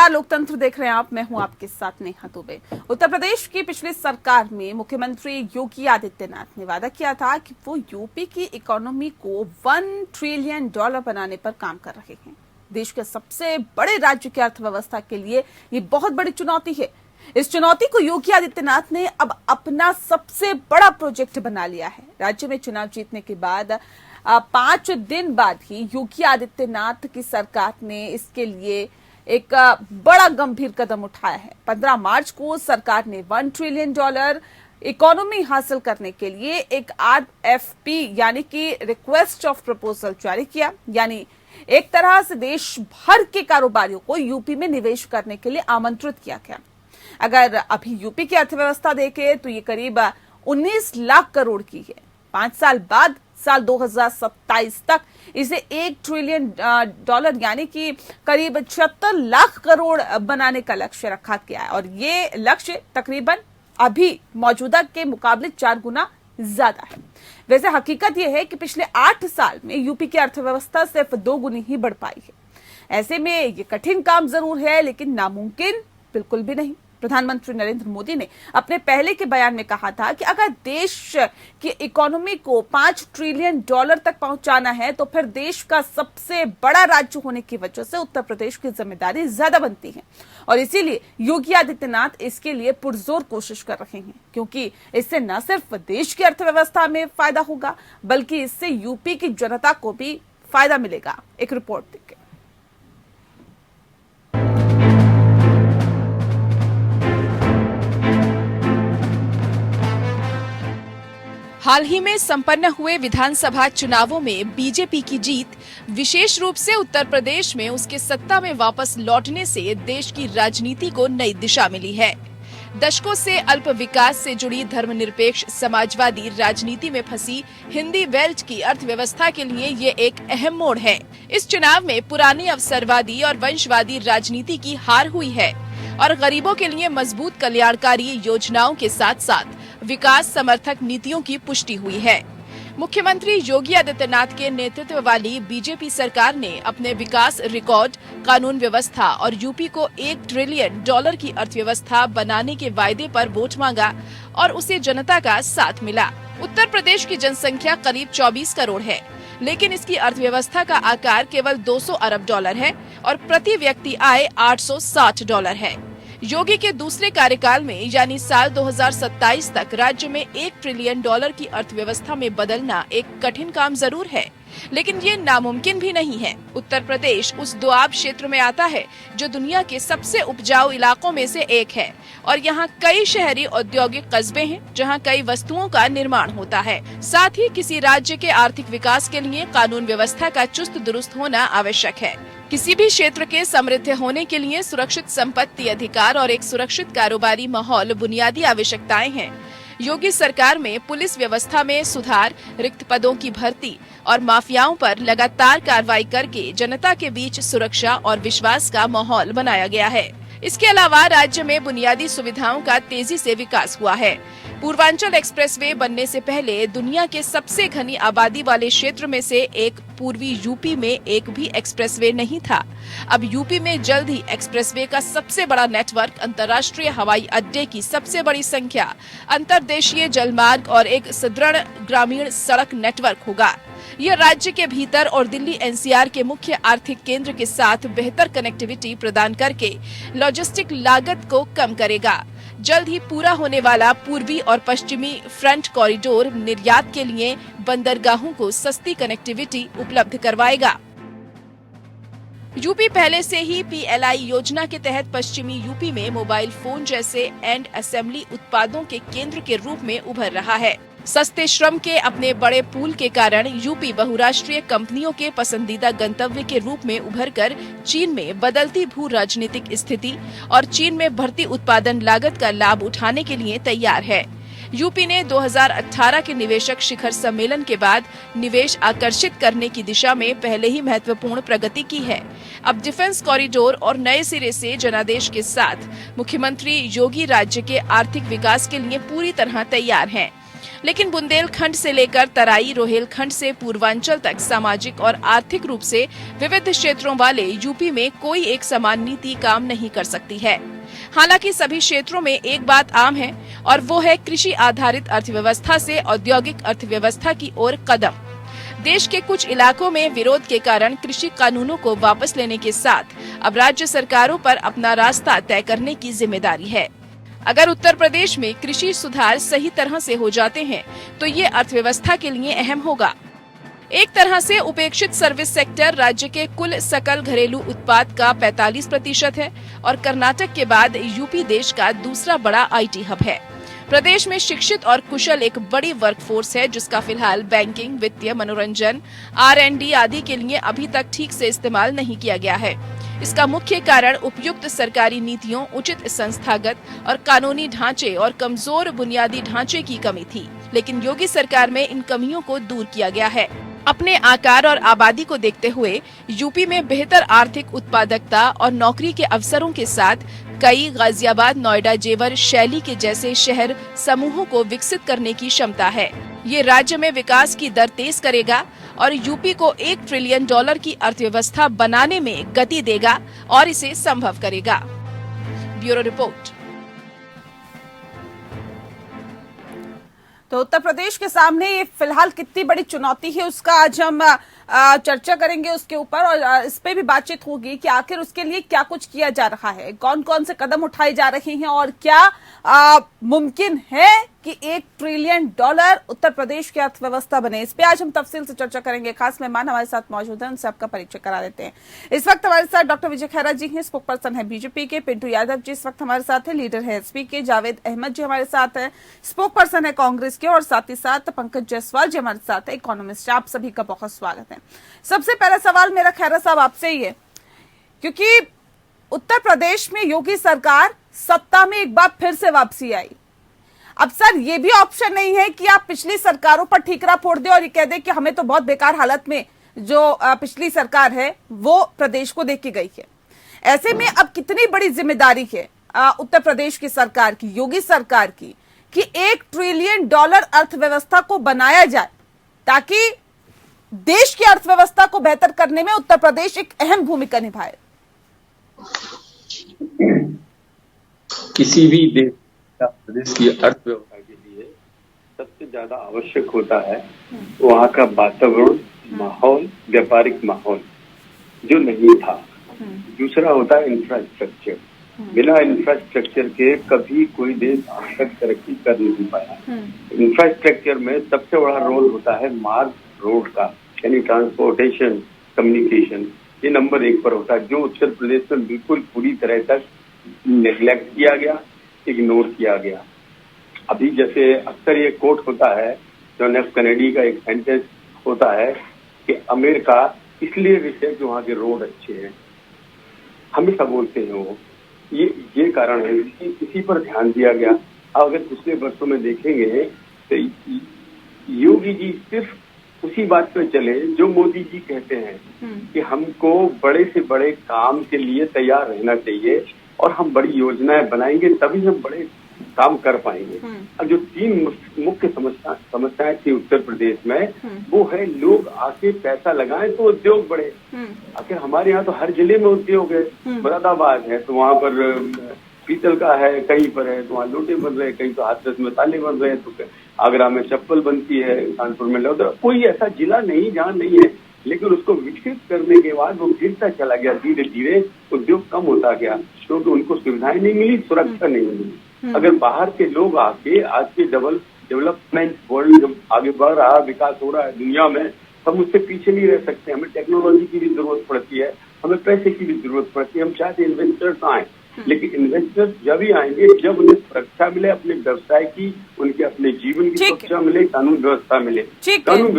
नमस्कार, लोकतंत्र देख रहे हैं आप। मैं हूं आपके साथ नेहा दुबे। उत्तर प्रदेश की पिछली सरकार में मुख्यमंत्री योगी आदित्यनाथ ने वादा किया था कि वो यूपी की इकोनॉमी को $1 ट्रिलियन बनाने पर काम कर रहे हैं। देश के सबसे बड़े राज्य की अर्थव्यवस्था के लिए ये बहुत बड़ी चुनौती है। इस चुनौती को योगी आदित्यनाथ ने अब अपना सबसे बड़ा प्रोजेक्ट बना लिया है। राज्य में चुनाव जीतने के बाद 5 दिन बाद ही योगी आदित्यनाथ की सरकार ने इसके लिए एक बड़ा गंभीर कदम उठाया है। 15 मार्च को सरकार ने $1 ट्रिलियन इकोनॉमी हासिल करने के लिए एक RFP यानी कि रिक्वेस्ट ऑफ प्रपोजल जारी किया। यानी एक तरह से देश भर के कारोबारियों को यूपी में निवेश करने के लिए आमंत्रित किया गया। अगर अभी यूपी की अर्थव्यवस्था देखें तो ये करीब 19 लाख करोड़ की है। 5 साल बाद साल 2027 तक इसे $1 ट्रिलियन यानी कि करीब 76 लाख करोड़ बनाने का लक्ष्य रखा गया है और ये लक्ष्य तकरीबन अभी मौजूदा के मुकाबले 4 गुना ज्यादा है। वैसे हकीकत यह है कि पिछले 8 साल में यूपी की अर्थव्यवस्था सिर्फ 2 गुनी ही बढ़ पाई है। ऐसे में ये कठिन काम जरूर है, लेकिन नामुमकिन बिल्कुल भी नहीं। प्रधानमंत्री नरेंद्र मोदी ने अपने पहले के बयान में कहा था कि अगर देश की इकोनॉमी को $5 ट्रिलियन तक पहुंचाना है तो फिर देश का सबसे बड़ा राज्य होने की वजह से उत्तर प्रदेश की जिम्मेदारी ज्यादा बनती है और इसीलिए योगी आदित्यनाथ इसके लिए पुरजोर कोशिश कर रहे हैं, क्योंकि इससे न सिर्फ देश की अर्थव्यवस्था में फायदा होगा बल्कि इससे यूपी की जनता को भी फायदा मिलेगा। एक रिपोर्ट देखिए। हाल ही में संपन्न हुए विधानसभा चुनावों में बीजेपी की जीत, विशेष रूप से उत्तर प्रदेश में उसके सत्ता में वापस लौटने से देश की राजनीति को नई दिशा मिली है। दशकों से अल्प विकास से जुड़ी धर्मनिरपेक्ष समाजवादी राजनीति में फंसी हिंदी बेल्ट की अर्थव्यवस्था के लिए ये एक अहम मोड़ है। इस चुनाव में पुरानी अवसरवादी और वंशवादी राजनीति की हार हुई है और गरीबों के लिए मजबूत कल्याणकारी योजनाओं के साथ साथ विकास समर्थक नीतियों की पुष्टि हुई है। मुख्यमंत्री योगी आदित्यनाथ के नेतृत्व वाली बीजेपी सरकार ने अपने विकास रिकॉर्ड, कानून व्यवस्था और यूपी को $1 ट्रिलियन की अर्थव्यवस्था बनाने के वायदे पर वोट मांगा और उसे जनता का साथ मिला। उत्तर प्रदेश की जनसंख्या करीब 24 करोड़ है, लेकिन इसकी अर्थव्यवस्था का आकार केवल $200 अरब है और प्रति व्यक्ति आय $860 है। योगी के दूसरे कार्यकाल में यानी साल 2027 तक राज्य में $1 ट्रिलियन की अर्थव्यवस्था में बदलना एक कठिन काम जरूर है, लेकिन ये नामुमकिन भी नहीं है। उत्तर प्रदेश उस दोआब क्षेत्र में आता है जो दुनिया के सबसे उपजाऊ इलाकों में से एक है और यहाँ कई शहरी औद्योगिक कस्बे हैं जहाँ कई वस्तुओं का निर्माण होता है। साथ ही किसी राज्य के आर्थिक विकास के लिए कानून व्यवस्था का चुस्त दुरुस्त होना आवश्यक है। किसी भी क्षेत्र के समृद्ध होने के लिए सुरक्षित संपत्ति अधिकार और एक सुरक्षित कारोबारी माहौल बुनियादी आवश्यकताएं हैं। योगी सरकार में पुलिस व्यवस्था में सुधार, रिक्त पदों की भर्ती और माफियाओं पर लगातार कार्रवाई करके जनता के बीच सुरक्षा और विश्वास का माहौल बनाया गया है। इसके अलावा राज्य में बुनियादी सुविधाओं का तेजी से विकास हुआ है। पूर्वांचल एक्सप्रेसवे बनने से पहले दुनिया के सबसे घनी आबादी वाले क्षेत्र में से एक पूर्वी यूपी में एक भी एक्सप्रेसवे नहीं था। अब यूपी में जल्द ही एक्सप्रेसवे का सबसे बड़ा नेटवर्क, अंतर्राष्ट्रीय हवाई अड्डे की सबसे बड़ी संख्या, अंतर्देशीय जलमार्ग और एक सुदृढ़ ग्रामीण सड़क नेटवर्क होगा। यह राज्य के भीतर और दिल्ली NCR के मुख्य आर्थिक केंद्र के साथ बेहतर कनेक्टिविटी प्रदान करके लॉजिस्टिक लागत को कम करेगा। जल्द ही पूरा होने वाला पूर्वी और पश्चिमी फ्रंट कॉरिडोर निर्यात के लिए बंदरगाहों को सस्ती कनेक्टिविटी उपलब्ध करवाएगा। यूपी पहले से ही PLI योजना के तहत पश्चिमी यूपी में मोबाइल फोन जैसे एंड असेंबली उत्पादों के केंद्र के रूप में उभर रहा है। सस्ते श्रम के अपने बड़े पूल के कारण यूपी बहुराष्ट्रीय कंपनियों के पसंदीदा गंतव्य के रूप में उभरकर चीन में बदलती भू राजनीतिक स्थिति और चीन में बढ़ती उत्पादन लागत का लाभ उठाने के लिए तैयार है। यूपी ने 2018 के निवेशक शिखर सम्मेलन के बाद निवेश आकर्षित करने की दिशा में पहले ही महत्वपूर्ण प्रगति की है। अब डिफेंस कॉरिडोर और नए सिरे से जनादेश के साथ मुख्यमंत्री योगी राज्य के आर्थिक विकास के लिए पूरी तरह तैयार हैं। लेकिन बुंदेलखंड से लेकर तराई रोहेलखंड से पूर्वांचल तक सामाजिक और आर्थिक रूप से विविध क्षेत्रों वाले यूपी में कोई एक समान नीति काम नहीं कर सकती है। हालांकि सभी क्षेत्रों में एक बात आम है और वो है कृषि आधारित अर्थव्यवस्था से औद्योगिक अर्थव्यवस्था की ओर कदम। देश के कुछ इलाकों में विरोध के कारण कृषि कानूनों को वापस लेने के साथ अब राज्य सरकारों पर अपना रास्ता तय करने की जिम्मेदारी है। अगर उत्तर प्रदेश में कृषि सुधार सही तरह से हो जाते हैं तो ये अर्थव्यवस्था के लिए अहम होगा। एक तरह से उपेक्षित सर्विस सेक्टर राज्य के कुल सकल घरेलू उत्पाद का 45% है और कर्नाटक के बाद यूपी देश का दूसरा बड़ा आईटी हब है। प्रदेश में शिक्षित और कुशल एक बड़ी वर्कफोर्स है जिसका फिलहाल बैंकिंग, वित्तीय, मनोरंजन, R&D आदि के लिए अभी तक ठीक से इस्तेमाल नहीं किया गया है। इसका मुख्य कारण उपयुक्त सरकारी नीतियों, उचित संस्थागत और कानूनी ढांचे और कमजोर बुनियादी ढांचे की कमी थी, लेकिन योगी सरकार में इन कमियों को दूर किया गया है। अपने आकार और आबादी को देखते हुए यूपी में बेहतर आर्थिक उत्पादकता और नौकरी के अवसरों के साथ कई गाजियाबाद, नोएडा, जेवर शैली के जैसे शहर समूहों को विकसित करने की क्षमता है। ये राज्य में विकास की दर तेज करेगा और यूपी को $1 ट्रिलियन की अर्थव्यवस्था बनाने में गति देगा और इसे संभव करेगा। Bureau report. तो उत्तर प्रदेश के सामने ये फिलहाल कितनी बड़ी चुनौती है उसका आज हम चर्चा करेंगे उसके ऊपर, और इस पे भी बातचीत होगी कि आखिर उसके लिए क्या कुछ किया जा रहा है, कौन कौन से कदम उठाए जा रहे हैं और क्या मुमकिन है कि $1 ट्रिलियन उत्तर प्रदेश की अर्थव्यवस्था बने। इस पे आज हम तफसील से चर्चा करेंगे। खास मेहमान हमारे साथ मौजूद हैं, उनसे आपका परिचय करा देते हैं। इस वक्त हमारे साथ डॉक्टर विजय खैरा जी हैं, स्पोक पर्सन है बीजेपी के। पिंटू यादव जी इस वक्त हमारे साथ है, लीडर है एसपी के। जावेद अहमद जी हमारे साथ है, स्पोक पर्सन है कांग्रेस के। और साथ ही साथ पंकज जायसवाल जी हमारे साथ है, इकोनॉमिस्ट। आप सभी का बहुत स्वागत है। सबसे पहला सवाल मेरा खैरा साहब आपसे ही है, क्योंकि उत्तर प्रदेश में योगी सरकार सत्ता में एक बार फिर से वापसी आई। अब सर ये भी ऑप्शन नहीं है कि आप पिछली सरकारों पर ठीकरा फोड़ दे और ये कह दे कि हमें तो बहुत बेकार हालत में जो पिछली सरकार है वो प्रदेश को देख के गई है। ऐसे में अब कितनी बड़ी जिम्मेदारी है उत्तर प्रदेश की सरकार की, योगी सरकार की, कि $1 ट्रिलियन अर्थव्यवस्था को बनाया जाए ताकि देश की अर्थव्यवस्था को बेहतर करने में उत्तर प्रदेश एक अहम भूमिका निभाए। किसी भी देश प्रदेश की अर्थव्यवस्था के लिए सबसे ज्यादा आवश्यक होता है वहाँ का वातावरण, माहौल, व्यापारिक माहौल जो नहीं था। दूसरा होता है इंफ्रास्ट्रक्चर। बिना इंफ्रास्ट्रक्चर के कभी कोई देश आज तक तरक्की कर नहीं पाया। इंफ्रास्ट्रक्चर में सबसे बड़ा रोल होता है मार्ग, रोड का, यानी ट्रांसपोर्टेशन, कम्युनिकेशन। ये नंबर 1 पर होता है, जो उत्तर प्रदेश में बिल्कुल पूरी तरह तक नेग्लेक्ट किया गया, इग्नोर किया गया। अभी जैसे अक्सर ये कोट होता है, जॉन एफ कैनेडी का एक सेंटेंस होता है कि अमेरिका इसलिए रिच है कि वहाँ के रोड अच्छे हैं। हमेशा बोलते हैं वो, ये कारण है, इसी पर ध्यान दिया गया। अब अगर पिछले वर्षों में देखेंगे तो योगी जी सिर्फ उसी बात पे चले जो मोदी जी कहते हैं कि हमको बड़े से बड़े काम के लिए तैयार रहना चाहिए और हम बड़ी योजनाएं बनाएंगे तभी हम बड़े काम कर पाएंगे। अब जो 3 मुख्य समस्याएं थी उत्तर प्रदेश में, वो है लोग आके पैसा लगाएं तो उद्योग बढ़े। आखिर हमारे यहाँ तो हर जिले में उद्योग है। मुरादाबाद है तो वहाँ पर पीतल का है, कहीं पर है तो वहाँ लोटे बन रहे हैं, कहीं तो हाथरस में ताले बन रहे हैं, तो आगरा में चप्पल बनती है, कानपुर में लौटा। कोई ऐसा जिला नहीं जहाँ नहीं है, लेकिन उसको विकसित करने के बाद वो गिरता चला गया। धीरे धीरे उद्योग कम होता गया क्योंकि उनको सुविधाएं नहीं मिली, सुरक्षा नहीं मिली। अगर बाहर के लोग आके आज के डेवलपमेंट वर्ल्ड जब आगे बढ़ रहा, विकास हो रहा है दुनिया में, हम उससे पीछे नहीं रह सकते। हमें टेक्नोलॉजी की भी जरूरत पड़ती है, हमें पैसे की भी जरूरत पड़ती है। हम चाहते इन्वेस्टर्स आए, लेकिन इन्वेस्टर्स जब ही आएंगे जब उन्हें सुरक्षा मिले, अपने व्यवसाय की, उनके अपने जीवन की सुरक्षा मिले, कानून व्यवस्था मिले। कानून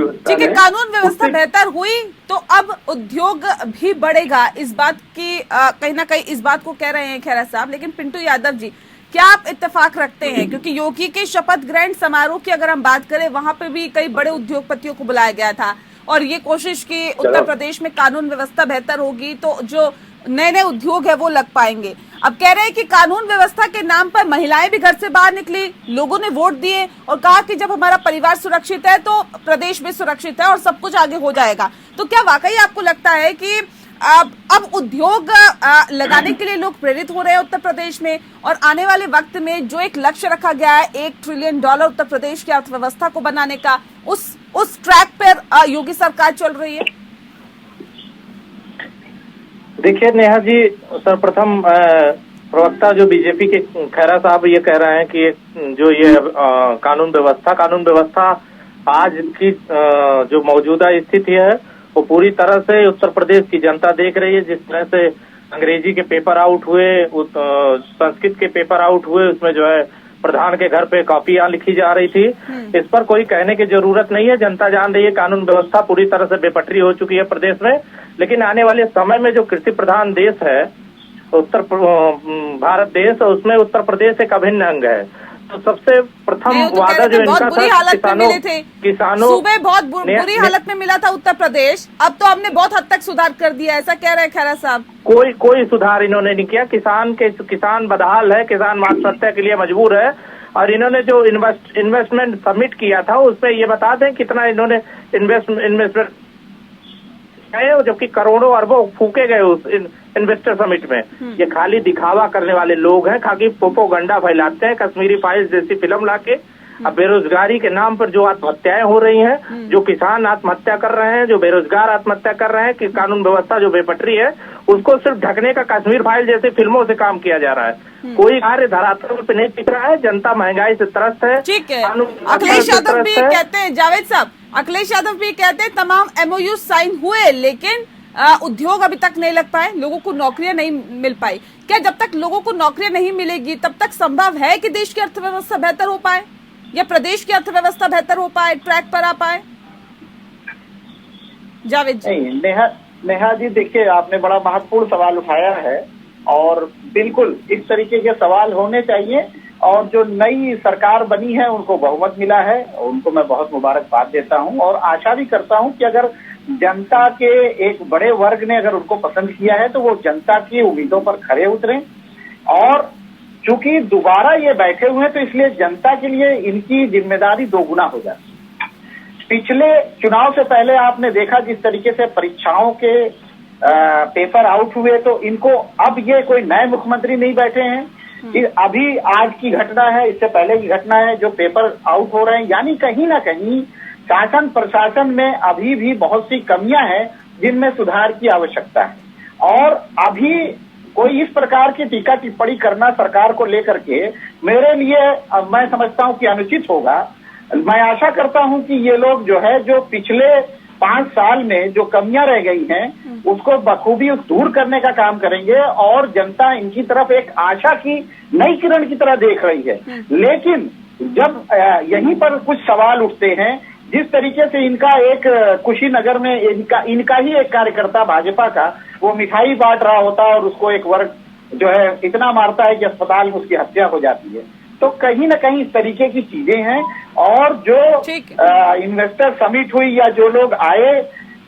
व्यवस्था बेहतर हुई तो अब उद्योग भी बढ़ेगा। इस बात की कहीं ना कहीं इस बात को कह रहे हैं खैरा साहब। लेकिन पिंटू यादव जी, क्या आप इत्तेफाक रखते हैं, क्योंकि योगी के शपथ ग्रहण समारोह की अगर हम बात करें, वहां पे भी कई बड़े उद्योगपतियों को बुलाया गया था और ये कोशिश की उत्तर प्रदेश में कानून व्यवस्था बेहतर होगी तो जो नए नए उद्योग है वो लग पाएंगे। अब कह रहे हैं कि कानून व्यवस्था के नाम पर महिलाएं भी घर से बाहर निकली, लोगों ने वोट दिए और कहा कि जब हमारा परिवार सुरक्षित है तो प्रदेश भी सुरक्षित है और सब कुछ आगे हो जाएगा। तो क्या वाकई आपको लगता है कि अब उद्योग लगाने के लिए लोग प्रेरित हो रहे हैं उत्तर प्रदेश में, और आने वाले वक्त में जो एक लक्ष्य रखा गया है $1 ट्रिलियन उत्तर प्रदेश की अर्थव्यवस्था को बनाने का, उस ट्रैक पर योगी सरकार चल रही है? देखिए नेहा जी, सर्वप्रथम प्रवक्ता जो बीजेपी के खैरा साहब ये कह रहे हैं कि जो ये कानून व्यवस्था आज की जो मौजूदा स्थिति है वो पूरी तरह से उत्तर प्रदेश की जनता देख रही है। जिस तरह से अंग्रेजी के पेपर आउट हुए, संस्कृत के पेपर आउट हुए, उसमें जो है प्रधान के घर पे कॉपियां लिखी जा रही थी, इस पर कोई कहने की जरूरत नहीं है। जनता जान रही है कानून व्यवस्था पूरी तरह से बेपटरी हो चुकी है प्रदेश में। लेकिन आने वाले समय में जो कृषि प्रधान देश है भारत देश, उसमें उत्तर प्रदेश एक अभिन्न अंग है। तो सबसे प्रथम वादा जो इनका था किसानों सुबह बहुत बुरी हालत में मिला था उत्तर प्रदेश, अब तो हमने बहुत हद तक सुधार कर दिया, ऐसा कह रहे हैं खैरा साहब। कोई सुधार इन्होंने नहीं किया। किसान बदहाल है, किसान आत्महत्या के लिए मजबूर है। और इन्होंने जो इन्वेस्टमेंट सबमिट किया था उसमें ये बता दें कितना इन्होंने इन्वेस्टमेंट जबकि करोड़ों अरबों फूके गए उस इन्वेस्टर समिट में। ये खाली दिखावा करने वाले लोग हैं, खाली प्रोपोगंडा फैलाते हैं, कश्मीरी फाइल्स जैसी फिल्म लाके। अब बेरोजगारी के नाम पर जो आत्महत्याएं हो रही हैं, जो किसान आत्महत्या कर रहे हैं, जो बेरोजगार आत्महत्या कर रहे हैं, कि कानून व्यवस्था जो बेपटरी है उसको सिर्फ ढकने का कश्मीर फाइल जैसी फिल्मों से काम किया जा रहा है। कोई कार्य धरातल पे नहीं टिक रहा है। जनता महंगाई से त्रस्त है। ठीक है, अखिलेश यादव भी कहते हैं, जावेद साहब, अखिलेश यादव भी कहते हैं तमाम MOU साइन हुए लेकिन उद्योग अभी तक नहीं लग पाए, लोगों को नौकरियां नहीं मिल पाई। क्या जब तक लोगों को नौकरियां नहीं मिलेगी तब तक संभव है कि देश की अर्थव्यवस्था बेहतर हो पाए या प्रदेश की अर्थव्यवस्था बेहतर हो पाए, ट्रैक पर आ पाए? जावेद जी। नहीं, नेहा जी, देखिए आपने बड़ा महत्वपूर्ण सवाल उठाया है और बिल्कुल इस तरीके के सवाल होने चाहिए। और जो नई सरकार बनी है उनको बहुमत मिला है, उनको मैं बहुत मुबारकबाद देता हूं और आशा भी करता हूं कि अगर जनता के एक बड़े वर्ग ने अगर उनको पसंद किया है तो वो जनता की उम्मीदों पर खरे उतरे। और चूंकि दोबारा ये बैठे हुए हैं तो इसलिए जनता के लिए इनकी जिम्मेदारी दोगुना हो जाती। पिछले चुनाव से पहले आपने देखा जिस तरीके से परीक्षाओं के पेपर आउट हुए, तो इनको अब ये कोई नए मुख्यमंत्री नहीं बैठे हैं। अभी आज की घटना है, इससे पहले की घटना है, जो पेपर आउट हो रहे हैं, यानी कहीं ना कहीं शासन प्रशासन में अभी भी बहुत सी कमियां हैं जिनमें सुधार की आवश्यकता है। और अभी कोई इस प्रकार की टीका टिप्पणी करना सरकार को लेकर के मेरे लिए मैं समझता हूं कि अनुचित होगा। मैं आशा करता हूं कि ये लोग जो है जो पिछले 5 साल में जो कमियां रह गई हैं उसको बखूबी दूर करने का काम करेंगे और जनता इनकी तरफ एक आशा की नई किरण की तरह देख रही है। लेकिन जब यहीं पर कुछ सवाल उठते हैं, जिस तरीके से इनका एक कुशीनगर में इनका ही एक कार्यकर्ता भाजपा का वो मिठाई बांट रहा होता है और उसको एक वर्ग जो है इतना मारता है कि अस्पताल में उसकी हत्या हो जाती है, तो कहीं ना कहीं इस तरीके की चीजें हैं। और जो इन्वेस्टर समिट हुई या जो लोग आए,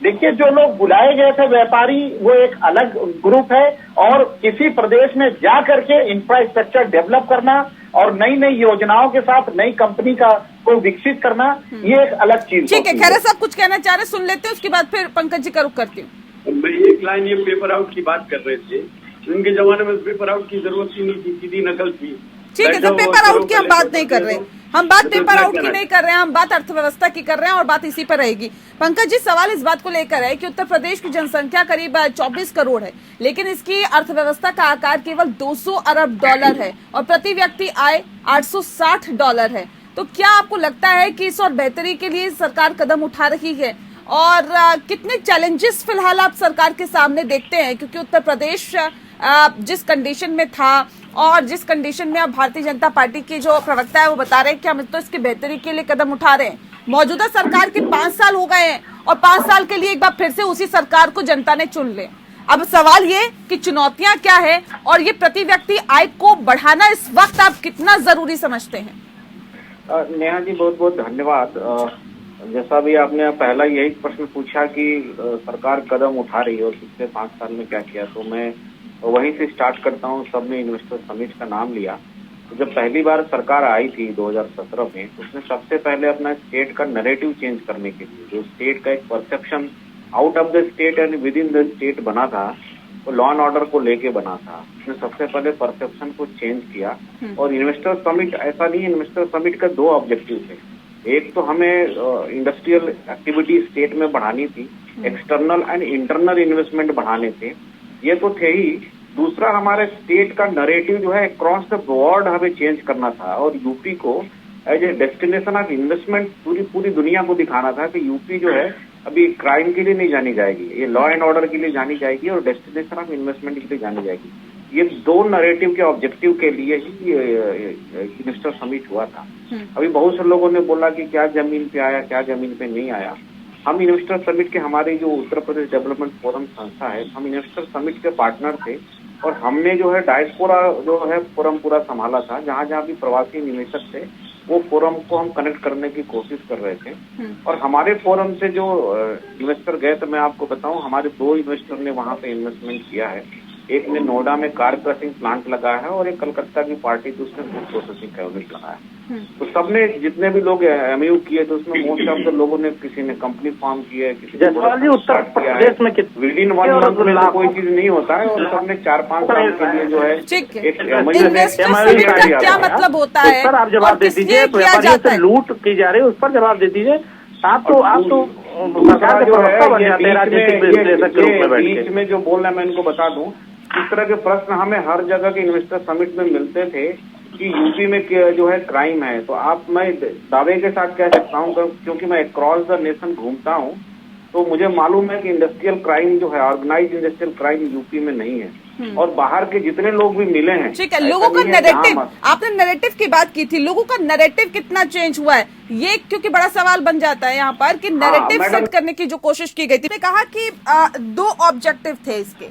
देखिए जो लोग बुलाए गए थे व्यापारी वो एक अलग ग्रुप है और किसी प्रदेश में जा करके इंफ्रास्ट्रक्चर डेवलप करना और नई नई योजनाओं के साथ नई कंपनी को विकसित करना, ये एक अलग चीज। ठीक है, खैरा साहब कुछ कहना चाह रहे, सुन लेते हैं, उसके बाद फिर पंकज जी का रुख करती हूँ। मैं एक लाइन ये पेपर आउट की बात कर रहे थे, उनके जमाने में पेपर आउट की जरूरत ही नहीं थी, सीधी नकल थी। ठीक है, तो पेपर आउट की हम बात नहीं कर रहे, हम बात पेपर आउट की नहीं कर रहे हैं, हम बात अर्थव्यवस्था की कर रहे हैं और बात इसी पर रहेगी। पंकज जी, सवाल इस बात को लेकर है कि उत्तर प्रदेश की जनसंख्या करीब 24 करोड़ है, लेकिन इसकी अर्थव्यवस्था का आकार केवल $200 अरब है और प्रति व्यक्ति आय $860 है। तो क्या आपको लगता है कि इस और बेहतरी के लिए सरकार कदम उठा रही है और कितने चैलेंजेस फिलहाल आप सरकार के सामने देखते हैं? क्योंकि उत्तर प्रदेश जिस कंडीशन में था और जिस कंडीशन में अब भारतीय जनता पार्टी के जो प्रवक्ता है वो बता रहे हैं कि हम तो इसकी बेहतरी के लिए कदम उठा रहे हैं। मौजूदा सरकार के 5 साल हो गए हैं और 5 साल के लिए एक बार फिर से उसी सरकार को जनता ने चुन ले। अब सवाल ये कि चुनौतियां क्या है और ये प्रति व्यक्ति आय को बढ़ाना इस वक्त आप कितना जरूरी समझते हैं? नेहा जी बहुत बहुत धन्यवाद। जैसा भी आपने पहला यही प्रश्न पूछा कि सरकार कदम उठा रही है और पिछले 5 साल में क्या किया, तो मैं वहीं से स्टार्ट करता हूँ। सबने इन्वेस्टर समिट का नाम लिया। तो जब पहली बार सरकार आई थी 2017 में, तो उसने सबसे पहले अपना स्टेट का नैरेटिव चेंज करने के लिए, जो स्टेट का एक perception out of the state and with in the state बना था, वो लॉ एंड ऑर्डर को लेके बना था। उसने सबसे पहले परसेप्शन को चेंज किया। और इन्वेस्टर समिट ऐसा नहीं, इन्वेस्टर समिट का 2 ऑब्जेक्टिव थे। एक तो हमें इंडस्ट्रियल एक्टिविटी स्टेट में बढ़ानी थी, एक्सटर्नल एंड इंटरनल इन्वेस्टमेंट बढ़ाने थे, ये तो थे ही। दूसरा, हमारे स्टेट का नरेटिव जो है अक्रॉस द बोर्ड हमें चेंज करना था और यूपी को as a destination of investment पूरी दुनिया को दिखाना था कि यूपी जो है अभी क्राइम के लिए नहीं जानी जाएगी, ये लॉ एंड ऑर्डर के लिए जानी जाएगी और डेस्टिनेशन ऑफ इन्वेस्टमेंट के लिए जानी जाएगी। ये 2 नैरेटिव के ऑब्जेक्टिव के लिए ही इन्वेस्टर समिट हुआ था। अभी बहुत से लोगों ने बोला कि क्या जमीन पे आया, क्या जमीन पे नहीं आया। हम इन्वेस्टर समिट के, हमारी जो उत्तर प्रदेश डेवलपमेंट फोरम संस्था है, हम इन्वेस्टर समिट के पार्टनर थे और हमने जो है डायस्पोरा जो है फोरम पूरा संभाला था। जहाँ जहाँ भी प्रवासी निवेशक थे, वो फोरम को हम कनेक्ट करने की कोशिश कर रहे थे। और हमारे फोरम से जो इन्वेस्टर गए थे, मैं आपको बताऊं, हमारे 2 इन्वेस्टर ने वहां पे इन्वेस्टमेंट किया है। एक ने नोएडा में कार क्रशिंग प्लांट लगाया है और एक कलकत्ता की पार्टी थी, उसने फूड प्रोसेसिंग यूनिट लगाया। तो सबने, जितने भी लोग एमयू किए थे, उसमें मोस्ट ऑफ द लोगों ने, किसी ने कंपनी फॉर्म की है, किसी ने उत्तर प्रदेश में विद इन 1 मंथ में तो कोई चीज नहीं होता है। और सबने 4-5 साल के लिए जो है इन्वेस्टर समिट का क्या मतलब होता है, सर आप जवाब दे दीजिए। व्यापारियों से लूट की जा रही है, उस पर जवाब दे दीजिए। आप तो सरकार जो है बीच में जो बोल रहे हैं, मैं इनको बता दूं, इस तरह के प्रश्न हमें हर जगह के इन्वेस्टर समिट में मिलते थे कि यूपी में जो है क्राइम है। तो आप, मैं दावे के साथ कह सकता हूँ, क्योंकि मैं अक्रॉस द नेशन घूमता हूँ, तो मुझे मालूम है कि इंडस्ट्रियल क्राइम जो है, ऑर्गेनाइज इंडस्ट्रियल क्राइम यूपी में नहीं है। और बाहर के जितने लोग भी मिले हैं, ठीक है, लोगों का नैरेटिव, आपने नैरेटिव की बात की थी, लोगों का नैरेटिव कितना चेंज हुआ है, ये क्योंकि बड़ा सवाल बन जाता है यहाँ पर कि नैरेटिव सेट करने की जो कोशिश की गई थी। मैंने कहा कि 2 ऑब्जेक्टिव थे इसके,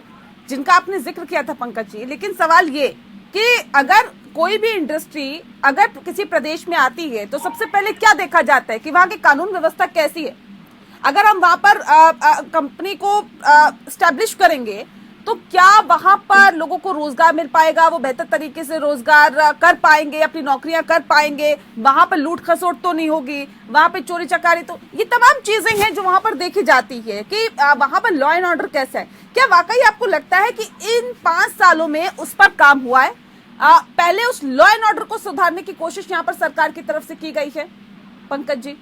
जिनका आपने जिक्र किया था पंकज जी। लेकिन सवाल ये कि अगर कोई भी इंडस्ट्री अगर किसी प्रदेश में आती है, तो सबसे पहले क्या देखा जाता है कि वहां की कानून व्यवस्था कैसी है। अगर हम वहां पर कंपनी को स्टैब्लिश करेंगे, तो क्या वहां पर लोगों को रोजगार मिल पाएगा, वो बेहतर तरीके से रोजगार कर पाएंगे, अपनी नौकरियां कर पाएंगे, वहां पर लूट खसोट तो नहीं होगी, वहां पे चोरी चकारी, तो ये तमाम चीजें हैं जो वहां पर देखी जाती है कि वहां पर लॉ एंड ऑर्डर कैसा है। क्या वाकई आपको लगता है कि इन 5 सालों में उस पर काम हुआ है? पहले उस लॉ एंड ऑर्डर को सुधारने की कोशिश यहाँ पर सरकार की तरफ से की गई है? Pankaj ji,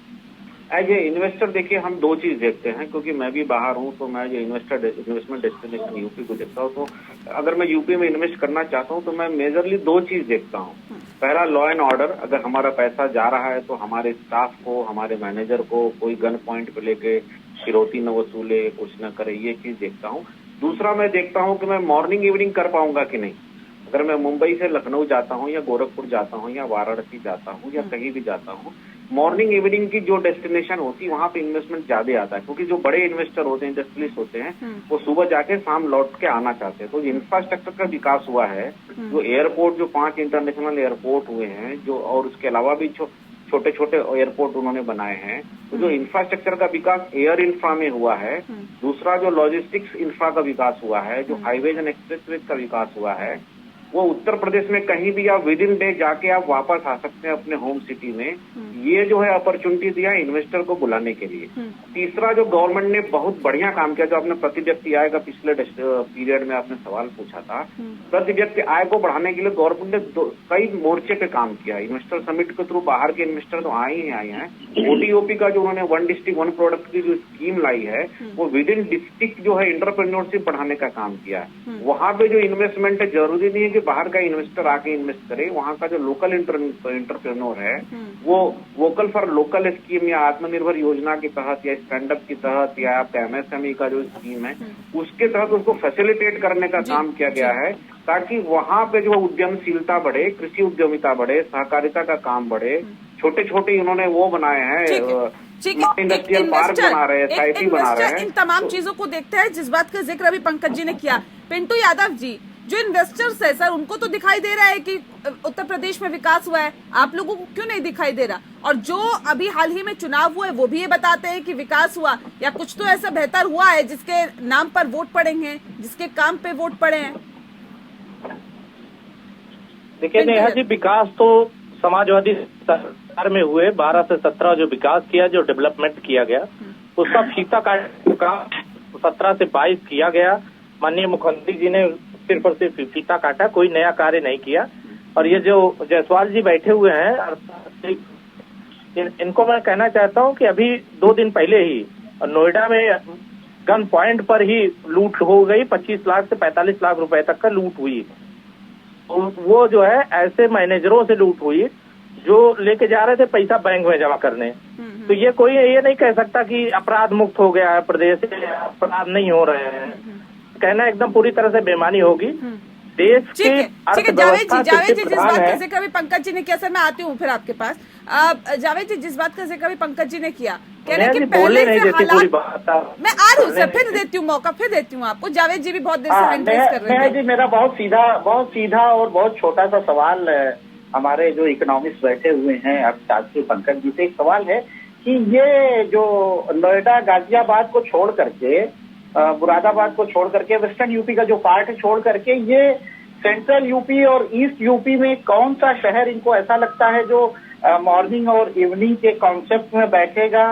as a investor देखिए, हम 2 चीज देखते हैं, क्योंकि मैं भी बाहर हूं, तो मैं जो इन्वेस्टमेंट डेस्टिनेशन यूपी को देखता हूं, तो अगर मैं यूपी में इन्वेस्ट करना चाहता हूं, तो मैं मेजरली 2 चीज देखता हूं। पहला, लॉ एंड ऑर्डर। अगर हमारा पैसा जा रहा है तो हमारे स्टाफ को, हमारे मैनेजर को कोई गन पॉइंट पे लेके फिरौती न वसूले, कुछ न करे, ये चीज देखता हूँ। दूसरा, मैं देखता हूँ कि मैं मॉर्निंग इवनिंग कर पाऊंगा कि नहीं। अगर मैं मुंबई से लखनऊ जाता हूँ या गोरखपुर जाता हूँ या वाराणसी जाता हूँ या कहीं भी जाता हूँ, मॉर्निंग इवनिंग की जो डेस्टिनेशन होती है, वहां पे इन्वेस्टमेंट ज्यादा आता है, क्योंकि जो बड़े इन्वेस्टर होते हैं, इंडस्ट्रियलिस्ट होते हैं, वो सुबह जाके शाम लौट के आना चाहते हैं। तो इंफ्रास्ट्रक्चर का विकास हुआ है, जो एयरपोर्ट, जो 5 इंटरनेशनल एयरपोर्ट हुए हैं, जो, और उसके अलावा भी छोटे छोटे एयरपोर्ट उन्होंने बनाए हैं, तो जो इंफ्रास्ट्रक्चर का विकास एयर इंफ्रा में हुआ है। दूसरा, जो लॉजिस्टिक्स इंफ्रा का विकास हुआ है, जो हाईवेज एंड एक्सप्रेसवेज का विकास हुआ है, वो उत्तर प्रदेश में कहीं भी आप विद इन डे जाके आप वापस आ सकते हैं अपने होम सिटी में। ये जो है अपॉर्चुनिटी दिया इन्वेस्टर को बुलाने के लिए। तीसरा, जो गवर्नमेंट ने बहुत बढ़िया काम किया, जो आपने प्रति व्यक्ति आय का पिछले पीरियड में आपने सवाल पूछा था, प्रति व्यक्ति आय को बढ़ाने के लिए गवर्नमेंट ने कई मोर्चे पे काम किया। इन्वेस्टर समिट के थ्रू बाहर के इन्वेस्टर तो आए हैं। ओटीओपी का जो उन्होंने 1 डिस्ट्रिक्ट 1 प्रोडक्ट की जो स्कीम लाई है, वो विद इन डिस्ट्रिक्ट जो है इंटरप्रेन्योरशिप बढ़ाने का काम किया है। वहां पे जो इन्वेस्टमेंट है, जरूरी नहीं है कि बाहर का इन्वेस्टर आके इन्वेस्ट करे, वहाँ का जो लोकल इंटरप्रेन्योर है, वो वोकल फॉर लोकल स्कीम या आत्मनिर्भर योजना के तहत या स्टैंड अप के तहत या आपका एमएसएमई का जो स्कीम है, उसके तहत उसको फैसिलिटेट करने का काम किया गया है, ताकि वहाँ पे जो उद्यमशीलता बढ़े, कृषि उद्यमिता बढ़े, सहकारिता का काम बढ़े। छोटे छोटे उन्होंने वो बनाए हैं, इंडस्ट्रियल पार्क बना रहे हैं, SIT बना रहे हैं। इन तमाम चीजों को देखते हैं, जिस बात का जिक्र अभी पंकज जी ने किया। पिंटू यादव जी, जो इन्वेस्टर्स है सर, उनको तो दिखाई दे रहा है कि उत्तर प्रदेश में विकास हुआ है, आप लोगों को क्यों नहीं दिखाई दे रहा? और जो अभी हाल ही में चुनाव हुए वो भी ये बताते हैं कि विकास हुआ, या कुछ तो ऐसा बेहतर हुआ है जिसके नाम पर वोट पड़े हैं, जिसके काम पे वोट पड़े हैं। देखिए नेहा जी, विकास तो समाजवादी सरकार में हुए 12 से 17 जो विकास किया, जो डेवलपमेंट किया गया, उसका फीता काटने का 17 से 22 किया गया। माननीय मुख्यमंत्री जी ने सिर्फ और सिर्फ फीता काटा, कोई नया कार्य नहीं किया। और ये जो जायसवाल जी बैठे हुए हैं, इनको मैं कहना चाहता हूं कि अभी 2 दिन पहले ही नोएडा में गन पॉइंट पर ही लूट हो गई, 25 लाख से 45 लाख रुपए तक का लूट हुई। वो जो है ऐसे मैनेजरों से लूट हुई जो लेके जा रहे थे पैसा बैंक में जमा करने। तो ये कोई ये नहीं कह सकता कि अपराध मुक्त हो गया है प्रदेश, अपराध नहीं हो रहे हैं, कहना एकदम पूरी तरह से बेईमानी होगी। देश की अर्थव्यवस्था जावेद जी जिस बात का जिक्र अभी पंकज जी ने किया, सर मैं आती हूँ फिर आपके पास। जावेद जी जिस बात का जिक्र अभी पंकज जी ने किया, कह रहे कि पहले से हालात, मैं आ रही हूँ सर, फिर देती हूँ मौका, फिर देती हूँ आपको। जावेद जी भी बहुत देर से हैंड रेज कर रहे हैं। जी मेरा बहुत सीधा और बहुत छोटा सा सवाल हमारे जो इकोनॉमिस्ट बैठे हुए हैं अर्थशास्त्री पंकज जी से एक सवाल है कि ये जो नोएडा गाजियाबाद को छोड़ करके, मुरादाबाद को छोड़ करके, वेस्टर्न यूपी का जो पार्ट है छोड़ करके, ये सेंट्रल यूपी और ईस्ट यूपी में कौन सा शहर इनको ऐसा लगता है जो मॉर्निंग और इवनिंग के कॉन्सेप्ट में बैठेगा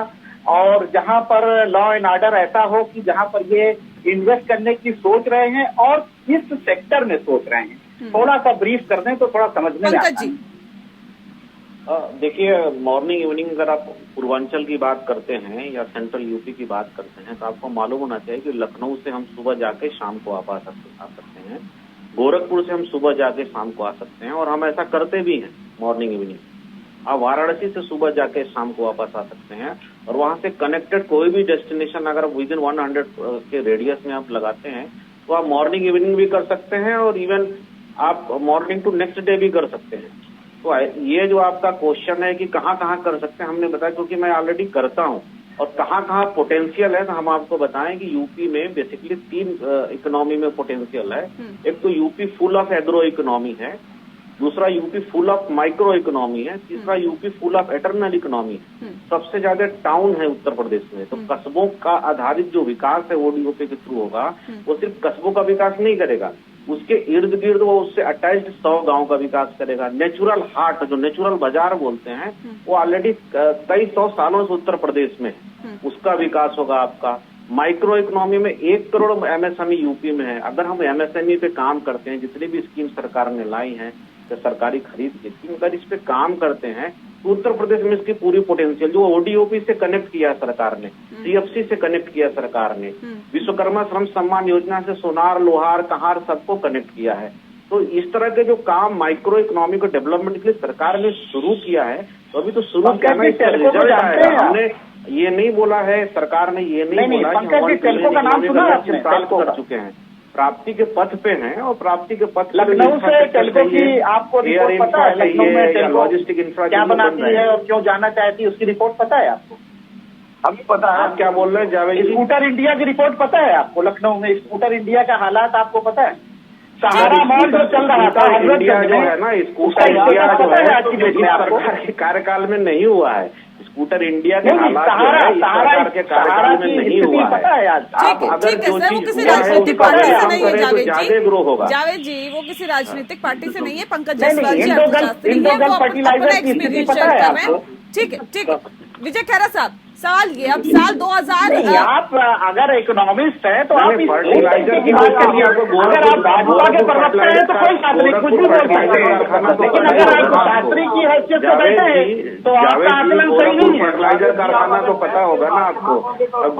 और जहां पर लॉ एंड ऑर्डर ऐसा हो कि जहां पर ये इन्वेस्ट करने की सोच रहे हैं और किस सेक्टर में सोच रहे हैं? थोड़ा सा ब्रीफ कर दें तो थोड़ा समझने में आता है। देखिए, मॉर्निंग इवनिंग अगर आप पूर्वांचल की बात करते हैं या सेंट्रल यूपी की बात करते हैं तो आपको मालूम होना चाहिए कि लखनऊ से हम सुबह जाके शाम को आ सकते हैं, गोरखपुर से हम सुबह जाके शाम को आ सकते हैं, और हम ऐसा करते भी हैं मॉर्निंग इवनिंग। आप वाराणसी से सुबह जाके शाम को वापस आ सकते हैं, और वहां से कनेक्टेड कोई भी डेस्टिनेशन अगर विद इन 100 के रेडियस में आप लगाते हैं तो आप मॉर्निंग इवनिंग भी कर सकते हैं, और इवन आप मॉर्निंग टू नेक्स्ट डे भी कर सकते हैं। तो ये जो आपका क्वेश्चन है कि कहाँ कहाँ कर सकते हैं, हमने बताया क्योंकि मैं ऑलरेडी करता हूँ, और कहाँ कहाँ पोटेंशियल है तो हम आपको बताएं कि यूपी में बेसिकली 3 इकोनॉमी में पोटेंशियल है। एक तो UP full of agro economy है, दूसरा UP full of micro economy है, तीसरा UP full of eternal economy है। सबसे ज्यादा टाउन है उत्तर प्रदेश में, तो कस्बों का आधारित जो विकास है वो डीओपी के थ्रू होगा। वो सिर्फ कस्बों का विकास नहीं करेगा, उसके इर्द गिर्द वो उससे अटैच्ड 100 गांव का विकास करेगा। नेचुरल हाट, जो नेचुरल बाजार बोलते हैं, वो ऑलरेडी कई 100 सालों से उत्तर प्रदेश में है, उसका विकास होगा आपका। माइक्रो इकोनॉमी में 1 करोड़ एमएसएमई यूपी में है। अगर हम एमएसएमई पे काम करते हैं, जितनी भी स्कीम सरकार ने लाई है सरकारी खरीद की थी, अगर इस पे काम करते हैं तो उत्तर प्रदेश में इसकी पूरी पोटेंशियल, जो ओडीओपी से कनेक्ट किया सरकार ने, सीएफसी से कनेक्ट किया सरकार ने, विश्वकर्मा श्रम सम्मान योजना से सोनार, लोहार, कहार सबको कनेक्ट किया है। तो इस तरह के जो काम माइक्रो इकोनॉमी को डेवलपमेंट के लिए सरकार ने शुरू किया है, तो अभी तो शुरू करना, इसका रिजल्ट आएगा। हमने ये नहीं बोला है, सरकार ने ये नहीं बोला कि हम कर चुके हैं, प्राप्ति के पथ पे हैं, और प्राप्ति के पथ लखनऊ से टेल्को की आपको रिपोर्ट पता है? लखनऊ में टेल्को लॉजिस्टिक इंफ्रास्ट्रक्चर क्या बनाती है और क्यों जाना चाहती है, उसकी रिपोर्ट पता है आपको? हमें पता है। आप क्या बोल रहे हैं जावेद जी? स्कूटर इंडिया की रिपोर्ट पता है आपको? लखनऊ में स्कूटर इंडिया का हालात आपको पता है? सहारा मॉल जो चल रहा था इंडिया जो है ना, स्कूटर इंडिया जो है कार्यकाल में नहीं हुआ है। स्कूटर इंडिया के हालात सरकार के कार्यकाल में नहीं हुआ है। अगर जो चीज किसी राजनीतिक पार्टी से नहीं है ज्यादा ग्रो होगा। जावेद जी, वो किसी राजनीतिक पार्टी से नहीं है, पंकज जायसवाल जी अर्थशास्त्री है, वो अपना एक्सपीरियंस शेयर कर रहे हैं। ठीक है। विजय खैरा साहब, सवाल ये, अब साल 2000 आप अगर इकोनॉमिस्ट हैं तो आप फर्टिलाइजर की बात करिए, अगर आप भाजपा के प्रवक्ता हैं तो कोई बात नहीं, कुछ भी बोल सकते हैं, लेकिन अगर आप शास्त्री की हैसियत से बैठे हैं तो आपका आकलन सही नहीं है। फर्टिलाइजर कारखाना तो पता होगा ना आपको,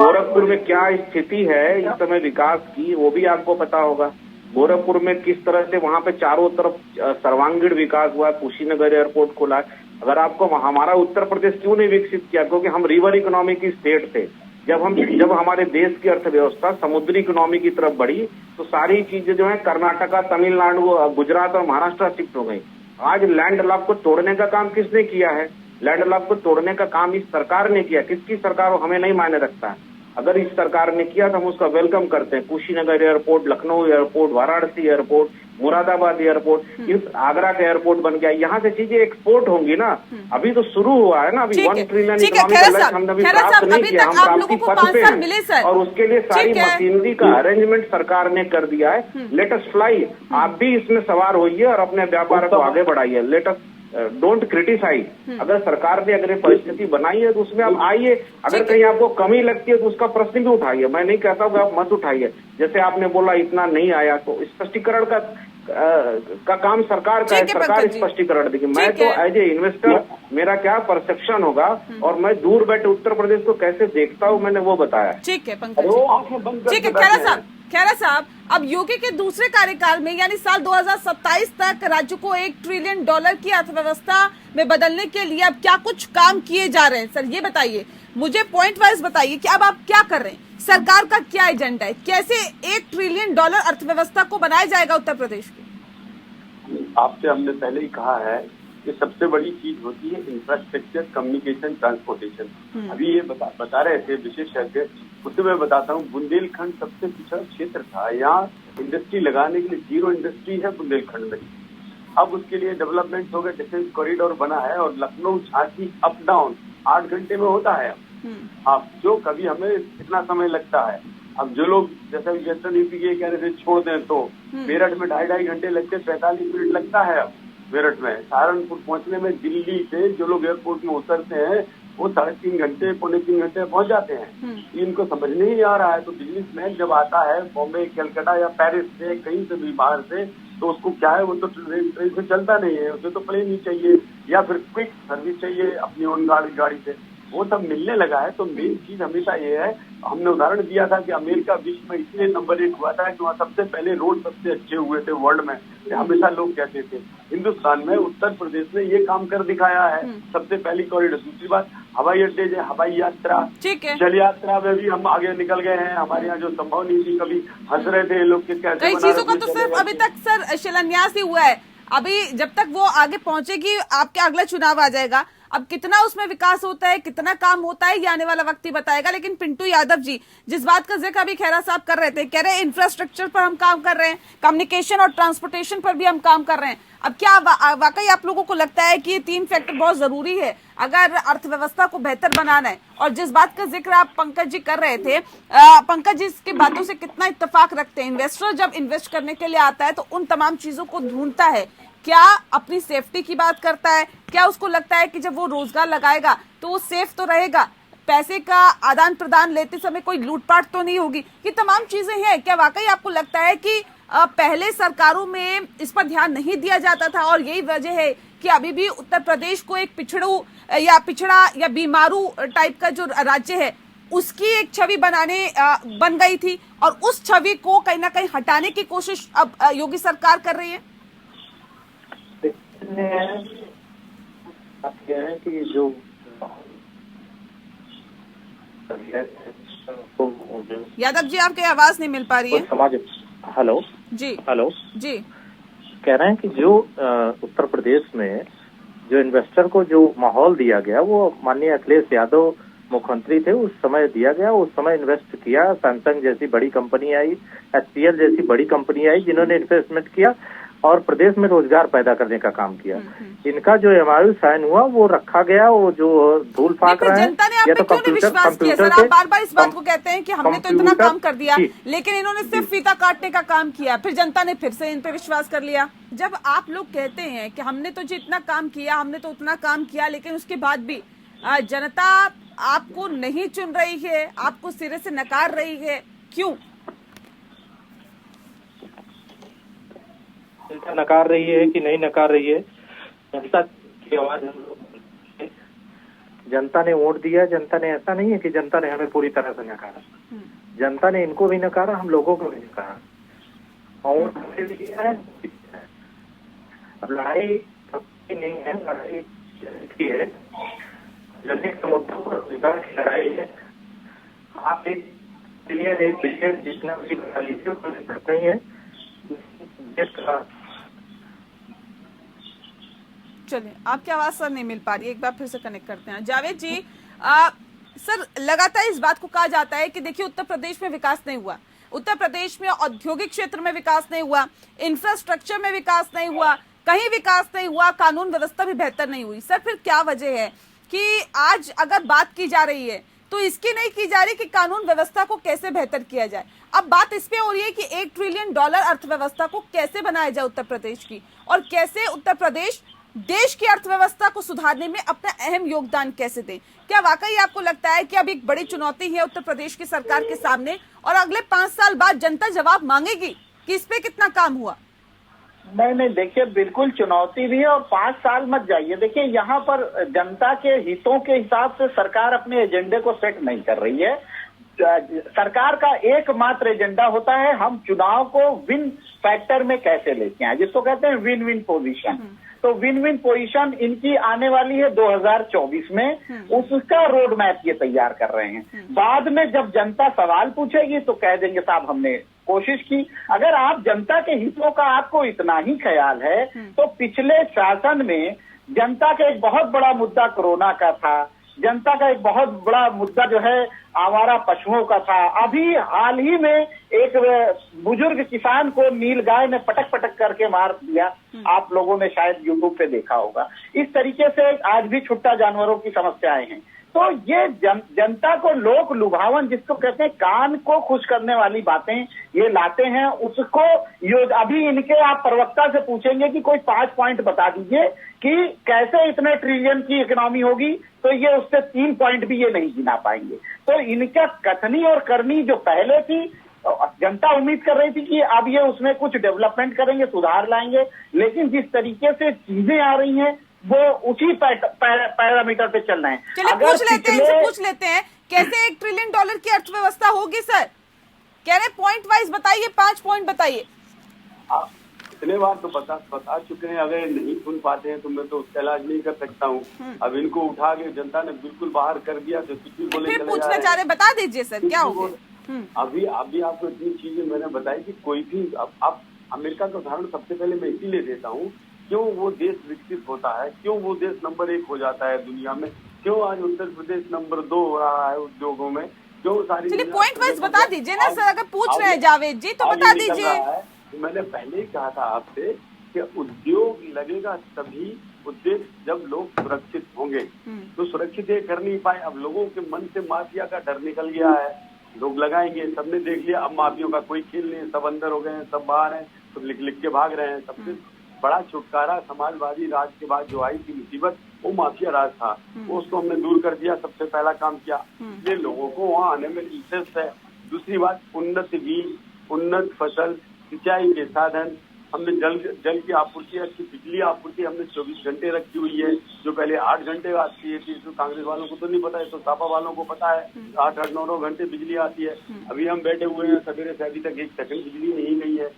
गोरखपुर में क्या स्थिति है इस समय विकास की, वो भी आपको पता होगा। गोरखपुर में किस तरह से वहाँ पे चारों तरफ सर्वांगीण विकास हुआ, कुशीनगर एयरपोर्ट खुला। अगर आपको हमारा उत्तर प्रदेश क्यों नहीं विकसित किया, क्योंकि हम रिवर इकोनॉमी की स्टेट थे। जब हमारे देश की अर्थव्यवस्था समुद्री इकोनॉमी की तरफ बढ़ी तो सारी चीजें जो है कर्नाटका, तमिलनाडु, गुजरात और महाराष्ट्र शिफ्ट हो गई। आज लैंड लॉक को तोड़ने का काम किसने किया है? लैंड लॉक को तोड़ने का काम इस सरकार ने किया। किसकी सरकार हो हमें नहीं मायने रखता है। अगर इस सरकार ने किया तो हम उसका वेलकम करते हैं। Kushinagar airport, Lucknow airport, Varanasi airport, Moradabad airport, इस आगरा का एयरपोर्ट बन गया, यहाँ से चीजें एक्सपोर्ट होंगी ना। अभी तो शुरू हुआ है ना, अभी 1 ट्रिलियन इकोनॉमिक लक्ष्य हमने अभी प्राप्त नहीं किया, हम प्राप्ति पथ पे हैं और उसके लिए सारी मशीनरी का अरेंजमेंट सरकार ने कर दिया है। लेट अस फ्लाई, आप भी इसमें सवार होइए और अपने व्यापार को आगे बढ़ाइए। Let us don't criticise. अगर सरकार ने अगर परिस्थिति बनाई है तो उसमें आप आइए, अगर कहीं आपको कमी लगती है तो उसका प्रश्न भी उठाइए। मैं नहीं कहता हूँ कि आप मत उठाइए, जैसे आपने बोला इतना नहीं आया तो स्पष्टीकरण का काम सरकार का है, सरकार स्पष्टीकरण देगी। मैं तो एज ए इन्वेस्टर मेरा क्या परसेप्शन होगा और मैं दूर बैठे उत्तर प्रदेश को कैसे देखता हूँ, मैंने वो बताया। ठीक है पंकज जी, ठीक है खैरा साहब, अब योगी के दूसरे कार्यकाल में यानी साल 2027 तक राज्य को $1 ट्रिलियन की अर्थव्यवस्था में बदलने के लिए अब क्या कुछ काम किए जा रहे हैं? सर ये बताइए, मुझे पॉइंट वाइज बताइए कि अब आप क्या कर रहे हैं, सरकार का क्या एजेंडा है, कैसे $1 ट्रिलियन अर्थव्यवस्था को बनाया जाएगा उत्तर प्रदेश की? आपसे हमने पहले ही कहा है कि सबसे बड़ी चीज होती है इंफ्रास्ट्रक्चर, कम्युनिकेशन, ट्रांसपोर्टेशन। अभी ये बता रहे थे विशेषज्ञ, उससे मैं बताता हूँ बुंदेलखंड सबसे पिछड़ा क्षेत्र था, यहाँ इंडस्ट्री लगाने के लिए जीरो इंडस्ट्री है बुंदेलखंड में। अब उसके लिए डेवलपमेंट हो गए, डिफेंस कॉरिडोर बना है और लखनऊ झांसी अप डाउन 8 घंटे में होता है। अब जो कभी हमें इतना समय लगता है, अब जो लोग जैसे वेस्टर्न यूपी के कह रहे थे छोड़ दें तो मेरठ में 2.5 घंटे लगते, 45 मिनट लगता है अब मेरठ में। सहारनपुर पहुंचने में दिल्ली से जो लोग एयरपोर्ट में उतरते हैं वो 3.5 घंटे, 2.25 घंटे पहुंच जाते हैं। इनको समझ नहीं आ रहा है। तो बिजनेसमैन जब आता है बॉम्बे, कलकत्ता या पेरिस से, कहीं से भी बाहर से, तो उसको क्या है, वो तो ट्रेन से चलता नहीं है, उसे तो प्लेन ही चाहिए या फिर क्विक सर्विस चाहिए अपनी ओन गाड़ी से। वो सब मिलने लगा है। तो मेन चीज हमेशा ये है, हमने उदाहरण दिया था कि अमेरिका विश्व में इसलिए नंबर 1 हुआ था कि वहाँ सबसे पहले रोड सबसे अच्छे हुए थे वर्ल्ड में, हमेशा लोग कहते थे। हिंदुस्तान में उत्तर प्रदेश ने ये काम कर दिखाया है, सबसे पहली कॉरिडोर। दूसरी बात, हवाई अड्डे, हवाई यात्रा, जल यात्रा में भी हम आगे निकल गए हैं। हमारे यहाँ जो संभव नहीं थी, कभी हंस रहे थे लोग कि कैसे कई चीजों का तो सिर्फ अभी तक सर शिलान्यास ही हुआ है। अभी जब तक वो आगे पहुंचेगी, आपके अगला चुनाव आ जाएगा, अब कितना उसमें विकास होता है, कितना काम होता है, ये आने वाला वक्त ही बताएगा। लेकिन पिंटू यादव जी, जिस बात का जिक्र अभी खैरा साहब कर रहे थे, कह रहे हैं इंफ्रास्ट्रक्चर पर हम काम कर रहे हैं, कम्युनिकेशन और ट्रांसपोर्टेशन पर भी हम काम कर रहे हैं। अब क्या वाकई आप लोगों को लगता है कि ये 3 फैक्टर बहुत जरूरी है अगर अर्थव्यवस्था को बेहतर बनाना है? और जिस बात का जिक्र आप पंकज जी कर रहे थे, पंकज जी इसकी बातों से कितना इत्तेफाक रखते हैं? इन्वेस्टर जब इन्वेस्ट करने के लिए आता है तो उन तमाम चीजों को ढूंढता है, क्या अपनी सेफ्टी की बात करता है, क्या उसको लगता है कि जब वो रोजगार लगाएगा तो वो सेफ तो रहेगा, पैसे का आदान प्रदान लेते समय कोई लूटपाट तो नहीं होगी, ये तमाम चीजें हैं। क्या वाकई आपको लगता है कि पहले सरकारों में इस पर ध्यान नहीं दिया जाता था और यही वजह है कि अभी भी उत्तर प्रदेश को एक पिछड़ा या बीमारू टाइप का जो राज्य है उसकी एक छवि बन गई थी और उस छवि को कहीं ना कहीं हटाने की कोशिश अब योगी सरकार कर रही है? आप कह रहे हैं कि जो यादव जी आपकी आवाज नहीं मिल पा रही है। समाज, हेलो जी, हेलो जी, कह रहे हैं कि जो उत्तर प्रदेश में जो इन्वेस्टर को जो माहौल दिया गया वो माननीय अखिलेश यादव मुख्यमंत्री थे उस समय दिया गया। उस समय इन्वेस्ट किया, सैमसंग जैसी बड़ी कंपनी आई, HCL जैसी बड़ी कंपनी आई जिन्होंने इन्वेस्टमेंट किया और प्रदेश में रोजगार पैदा करने का काम किया। इनका जो MOU साइन हुआ वो रखा गया, वो जो धूल फाक रहे हैं। जनता ने आप पे क्यों नहीं विश्वास किया सर? आप बार बार इस बात को कहते हैं कि हमने तो इतना काम कर दिया, लेकिन इन्होंने सिर्फ फीता काटने का काम किया, फिर जनता ने फिर से इन पे विश्वास कर लिया। जब आप लोग कहते हैं कि हमने तो जितना काम किया, हमने तो उतना काम किया, लेकिन उसके बाद भी जनता आपको नहीं चुन रही है, आपको सिरे से नकार रही है, क्यों? जनता नकार रही है कि नहीं नकार रही है? जनता की आवाज, जनता ने वोट दिया। जनता ने, ऐसा नहीं है कि जनता ने हमें पूरी तरह से नकारा, जनता ने इनको भी नकारा, हम लोगों को भी नकारा और अब लड़ाई नहीं है, लड़ाई की है, जनहित के मुद्दों पर रोजगार की लड़ाई है। आप 1 बिलियन जितना भी बता लीजिए करते ही है देश का। चलिए, आपकी आवाज सर नहीं मिल पा रही है, एक बार फिर से कनेक्ट करते हैं। जावेद जी, सर, लगातार इस बात को कहा जाता है कि देखिए उत्तर प्रदेश में विकास नहीं हुआ, उत्तर प्रदेश में औद्योगिक क्षेत्र में विकास नहीं हुआ, इंफ्रास्ट्रक्चर में विकास नहीं हुआ, कहीं विकास नहीं हुआ, कानून व्यवस्था भी बेहतर नहीं हुई। सर, फिर क्या वजह है कि आज अगर बात की जा रही है तो इसकी नहीं की जा रही कि कानून व्यवस्था को कैसे बेहतर किया जाए? अब बात इस पे हो रही है कि $1 ट्रिलियन अर्थव्यवस्था को कैसे बनाया जाए उत्तर प्रदेश की, और कैसे उत्तर प्रदेश देश की अर्थव्यवस्था को सुधारने में अपना अहम योगदान कैसे दे। क्या वाकई आपको लगता है कि अब एक बड़ी चुनौती है उत्तर प्रदेश की सरकार के सामने, और अगले 5 साल बाद जनता जवाब मांगेगी कि इस पे कितना काम हुआ? नहीं, देखिए बिल्कुल चुनौती भी है, और 5 साल मत जाइए। देखिए यहाँ पर जनता के हितों के हिसाब से सरकार अपने एजेंडे को सेट नहीं कर रही है। सरकार का एकमात्र एजेंडा होता है हम चुनाव को विन फैक्टर में कैसे लेके आए, जिसको कहते हैं विन विन पोजीशन। तो विन विन पोजीशन इनकी आने वाली है 2024 में, उसका रोड मैप ये तैयार कर रहे हैं। बाद में जब जनता सवाल पूछेगी तो कह देंगे साहब हमने कोशिश की। अगर आप जनता के हितों का आपको इतना ही ख्याल है तो पिछले शासन में जनता का एक बहुत बड़ा मुद्दा कोरोना का था, जनता का एक बहुत बड़ा मुद्दा जो है आवारा पशुओं का था। अभी हाल ही में एक बुजुर्ग किसान को नीलगाय ने पटक पटक करके मार दिया, आप लोगों ने शायद यूट्यूब पे देखा होगा। इस तरीके से आज भी छुट्टा जानवरों की समस्याएं हैं। तो ये जनता को लोक लुभावन, जिसको कहते हैं कान को खुश करने वाली बातें ये लाते हैं, उसको अभी इनके आप प्रवक्ता से पूछेंगे कि कोई 5 पॉइंट बता दीजिए कि कैसे इतने ट्रिलियन की इकोनॉमी होगी, तो ये उससे 3 पॉइंट भी ये नहीं गिना पाएंगे। तो इनका कथनी और करनी जो पहले थी, जनता उम्मीद कर रही थी कि अब ये उसमें कुछ डेवलपमेंट करेंगे, सुधार लाएंगे, लेकिन जिस तरीके से चीजें आ रही हैं वो उसी पैरामीटर पे चल रहे हैं। चलिए पूछ लेते हैं कैसे $1 ट्रिलियन की अर्थव्यवस्था होगी? सर कह रहे पॉइंट वाइज बताइए, 5 पॉइंट बताइए। इतने बार तो बता चुके हैं, अगर नहीं सुन पाते हैं तो मैं तो उसका इलाज नहीं कर सकता हूँ। अब इनको उठा के जनता ने बिल्कुल बाहर कर दिया तो किसी बोले फिर पूछना चाह रहे, बता दीजिए सर क्या हो गया। अभी आपको इतनी चीजें मैंने बताई कि कोई भी अब अमेरिका का उदाहरण सबसे पहले मैं इसीलिए देता हूँ, क्यों वो देश विकसित होता है, क्यों वो देश नंबर 1 हो जाता है दुनिया में, क्यों आज उत्तर प्रदेश नंबर 2 हो रहा है उद्योगों में, क्यों सारी। चलिए पॉइंट वाइज बता दीजिए ना सर, अगर पूछ रहे हैं जावेद जी तो बता दीजिए। मैंने पहले ही कहा था आपसे कि उद्योग लगेगा तभी, उद्योग जब लोग सुरक्षित होंगे। तो सुरक्षित ये कर नहीं पाए। अब लोगों के मन से माफिया का डर निकल गया है, लोग लगाएंगे, सबने देख लिया अब माफियों का कोई खेल नहीं, सब अंदर हो गए हैं, सब बाहर हैं, सब लिख के भाग रहे हैं। सबसे बड़ा छुटकारा समाजवादी राज के बाद जो आई थी मुसीबत, वो माफिया राज था, उसको हमने दूर कर दिया, सबसे पहला काम किया। ये लोगों को वहाँ आने में इंटरेस्ट है। दूसरी बात, उन्नत बीज, उन्नत फसल, सिंचाई के साधन, हमने जल की आपूर्ति, अच्छी बिजली आपूर्ति हमने 24 घंटे रखी हुई है, जो पहले 8 घंटे आती थी। तो कांग्रेस वालों को तो नहीं पता है, तो सपा वालों को पता है 8-8, 9-9 घंटे बिजली आती है। अभी हम बैठे हुए हैं, सवेरे से अभी तक 1 सेकंड बिजली नहीं गई है।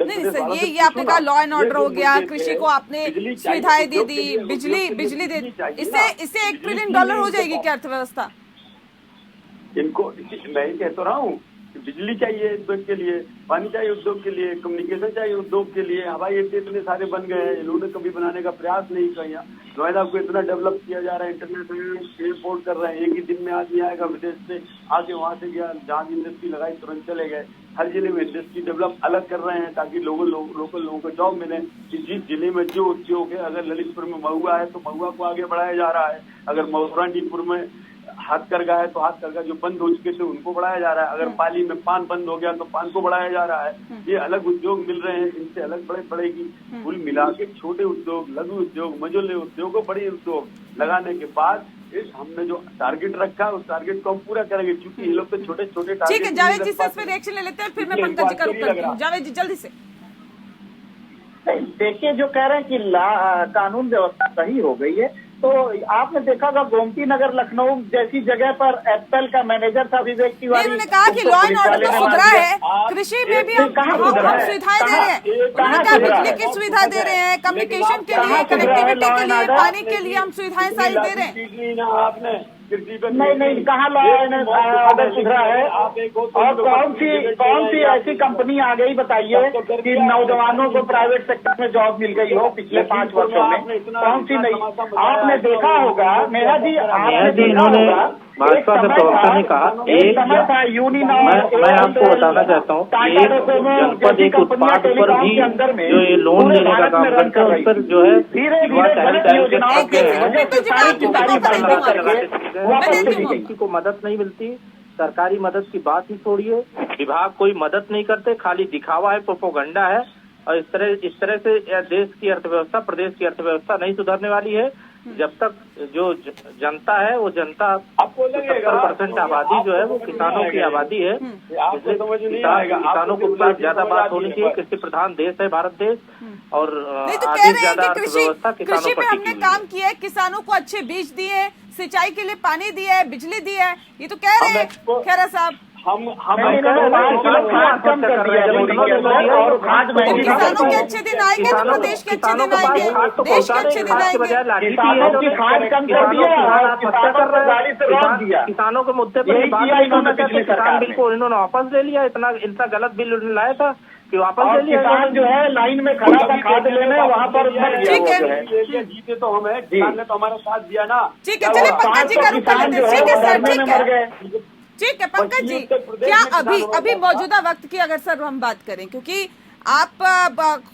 नहीं सर, ये आपने कहा लॉ एंड ऑर्डर हो गया, कृषि को आपने सुविधाएं दे दी, बिजली दे दी, इससे $1 ट्रिलियन हो जाएगी क्या अर्थव्यवस्था? इनको मैं ही कह तो रहा हूँ, बिजली चाहिए उद्योग के लिए, पानी चाहिए उद्योग के लिए, कम्युनिकेशन चाहिए उद्योग के लिए, हवाई अड्डे इतने सारे बन गए हैं, इन्होंने कभी बनाने का प्रयास नहीं किया। नोएडा को इतना डेवलप किया जा रहा है, इंटरनेशनल एयरपोर्ट कर रहे हैं, एक ही दिन में आदमी आएगा विदेश से, आके वहाँ से गया, जहाँ इंडस्ट्री लगाई तुरंत चले गए। हर जिले में इंडस्ट्री डेवलप अलग कर रहे हैं ताकि लोकल लोगों को जॉब मिले। जिस जिले में जो उद्योग है, अगर ललितपुर में महुआ है तो महुआ को आगे बढ़ाया जा रहा है, अगर मऊरानीपुर में हाथकरघा है तो हाथकरघा जो बंद हो चुके थे उनको बढ़ाया जा रहा है, अगर पाली में पान बंद हो गया तो पान को बढ़ाया जा रहा है। ये अलग उद्योग मिल रहे हैं, इनसे अलग बढ़ेगी। कुल मिला के छोटे उद्योग, लघु उद्योग, मझोले उद्योग, बड़े उद्योग लगाने के बाद हमने जो टारगेट रखा है उस टारगेट को हम पूरा करेंगे, क्योंकि ये लोग तो छोटे छोटे टारगेट। ठीक है जावेद जी से इस पे रिएक्शन ले लेते हैं, फिर मैं पंकज जी का रुख करती हूँ। जावेद जी जल्दी से। देखिए जो कह रहे हैं कि कानून व्यवस्था सही हो गई है, तो आपने देखा होगा गोमती नगर लखनऊ जैसी जगह पर एप्पल का मैनेजर था विवेक तिवारी। उन्होंने कहा कि लॉ एंड ऑर्डर तो सुधरा है, कृषि में भी हम सुविधाएं दे रहे हैं, बिजली की सुविधा दे रहे हैं, कम्युनिकेशन के लिए, कनेक्टिविटी के लिए, पानी के लिए हम सुविधाएं सारी दे रहे हैं। आपने नहीं कहाँ लॉ एंड ऑर्डर सुधरा है? और कौन सी ऐसी कंपनी आ गई बताइए कि नौजवानों को प्राइवेट सेक्टर में जॉब मिल गई हो पिछले 5 वर्षों में? कौन सी नहीं? आपने देखा होगा मेरा जी, आपने देखा होगा भाजपा के प्रवक्ता ने कहा मैं आपको बताना चाहता हूँ जनपद एक उत्पाद पर भी जो ये लोन लेने का काम करता है उस पर जो है किसी को मदद नहीं मिलती, सरकारी मदद की बात ही छोड़िए, विभाग कोई मदद नहीं करते, खाली दिखावा है, प्रोपोगंडा है। और इस तरह से देश की अर्थव्यवस्था, प्रदेश की अर्थव्यवस्था नहीं सुधरने वाली है जब तक जो जनता है वो जनता 70% आबादी जो है वो किसानों की आबादी है। किसानों के ऊपर ज्यादा बात होनी चाहिए। कृषि प्रधान देश है भारत देश और आधी ज्यादा अर्थव्यवस्था किसानों पर हमने काम किया है, किसानों को अच्छे बीज दिए, सिंचाई के लिए पानी दिया है, बिजली दिया है, ये तो कह रहे हैं खेरा साहब। किसानों के अच्छे दिन आएंगे तो प्रदेश के अच्छे दिन आएंगे, देश के अच्छे दिन आएंगे। किसानों के मुद्दे पर किसान बिल को इन्होंने वापस ले लिया। इतना गलत बिल लाया था कि वापस ले लिया। किसान जो है लाइन में खड़ा था खाद लेने, वहाँ पर ठीक है, जीते तो हम है, किसान ने तो हमारा साथ दिया ना। ठीक है, चलिए पंकज जी का रुख कर लेते हैं। ठीक है सर, ठीक है पंकज जी, क्या अभी मौजूदा वक्त की अगर सर हम बात करें, क्योंकि आप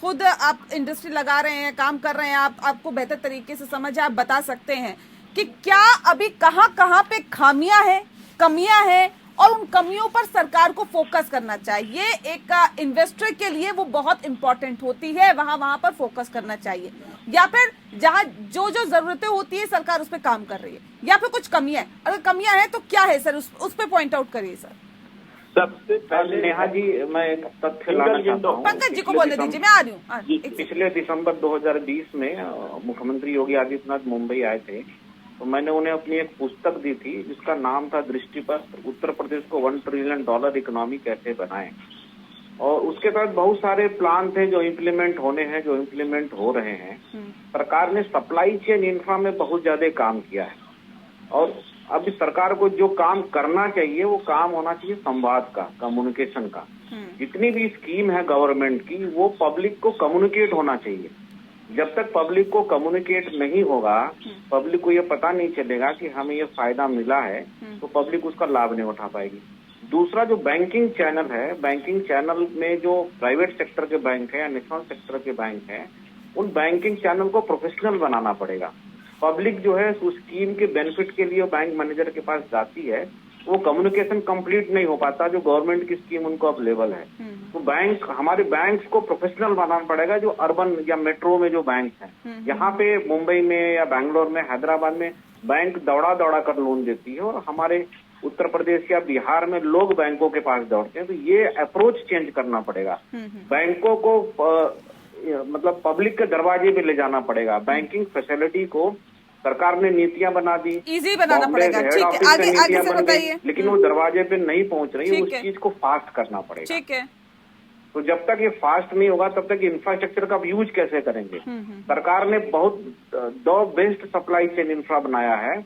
खुद आप इंडस्ट्री लगा रहे हैं, काम कर रहे हैं, आपको बेहतर तरीके से समझ है, आप बता सकते हैं कि क्या अभी कहाँ पे खामियां हैं, कमियां हैं और उन कमियों पर सरकार को फोकस करना चाहिए। एक इन्वेस्टर के लिए वो बहुत इंपॉर्टेंट होती है, वहां पर फोकस करना चाहिए, या फिर जहां जो जरूरतें होती है सरकार उस पर काम कर रही है, या फिर कुछ कमियां है? अगर कमियां हैं तो क्या है सर, उस पर पॉइंट आउट करिए सर। सबसे पहले नेहा जी मैं एक तथ्य लाना चाहता हूँ। पंकज जी को बोलने दीजिए, मैं आ रही हूँ। पिछले दिसंबर 2020 में मुख्यमंत्री योगी आदित्यनाथ मुंबई आए थे, तो मैंने उन्हें अपनी एक पुस्तक दी थी जिसका नाम था दृष्टिपत्र, उत्तर प्रदेश को $1 ट्रिलियन इकोनॉमी कैसे बनाएं। और उसके तहत बहुत सारे प्लान थे जो इम्प्लीमेंट होने हैं, जो इम्प्लीमेंट हो रहे हैं। सरकार ने सप्लाई चेन इंफ्रा में बहुत ज्यादा काम किया है और अब सरकार को जो काम करना चाहिए वो काम होना चाहिए संवाद का, कम्युनिकेशन का। जितनी भी स्कीम है गवर्नमेंट की वो पब्लिक को कम्युनिकेट होना चाहिए। जब तक पब्लिक को कम्युनिकेट नहीं होगा, पब्लिक को ये पता नहीं चलेगा कि हमें ये फायदा मिला है, तो पब्लिक उसका लाभ नहीं उठा पाएगी। दूसरा जो बैंकिंग चैनल है, बैंकिंग चैनल में जो प्राइवेट सेक्टर के बैंक है या नेशनल सेक्टर के बैंक है, उन बैंकिंग चैनल को प्रोफेशनल बनाना पड़ेगा। पब्लिक जो है उस स्कीम के बेनिफिट के लिए बैंक मैनेजर के पास जाती है, वो कम्युनिकेशन कंप्लीट नहीं हो पाता जो गवर्नमेंट की स्कीम उनको अवेलेबल है। तो हमारे बैंक्स को प्रोफेशनल बनाना पड़ेगा। जो अर्बन या मेट्रो में जो बैंक हैं, यहाँ पे मुंबई में या बैंगलोर में, हैदराबाद में बैंक दौड़ा कर लोन देती है और हमारे उत्तर प्रदेश या बिहार में लोग बैंकों के पास दौड़ते हैं। तो ये अप्रोच चेंज करना पड़ेगा। बैंकों को मतलब पब्लिक के दरवाजे पे ले जाना पड़ेगा। बैंकिंग फैसिलिटी को सरकार ने नीतियां बना दी, इजी बनाना पड़ेगा। ठीक है, आगे से बताइए। लेकिन वो दरवाजे पे नहीं पहुंच रही, उस चीज को फास्ट करना पड़ेगा। ठीक है, तो जब तक ये फास्ट नहीं होगा तब तक इंफ्रास्ट्रक्चर का यूज कैसे करेंगे? सरकार ने बहुत बेस्ट सप्लाई चेन इंफ्रा बनाया है,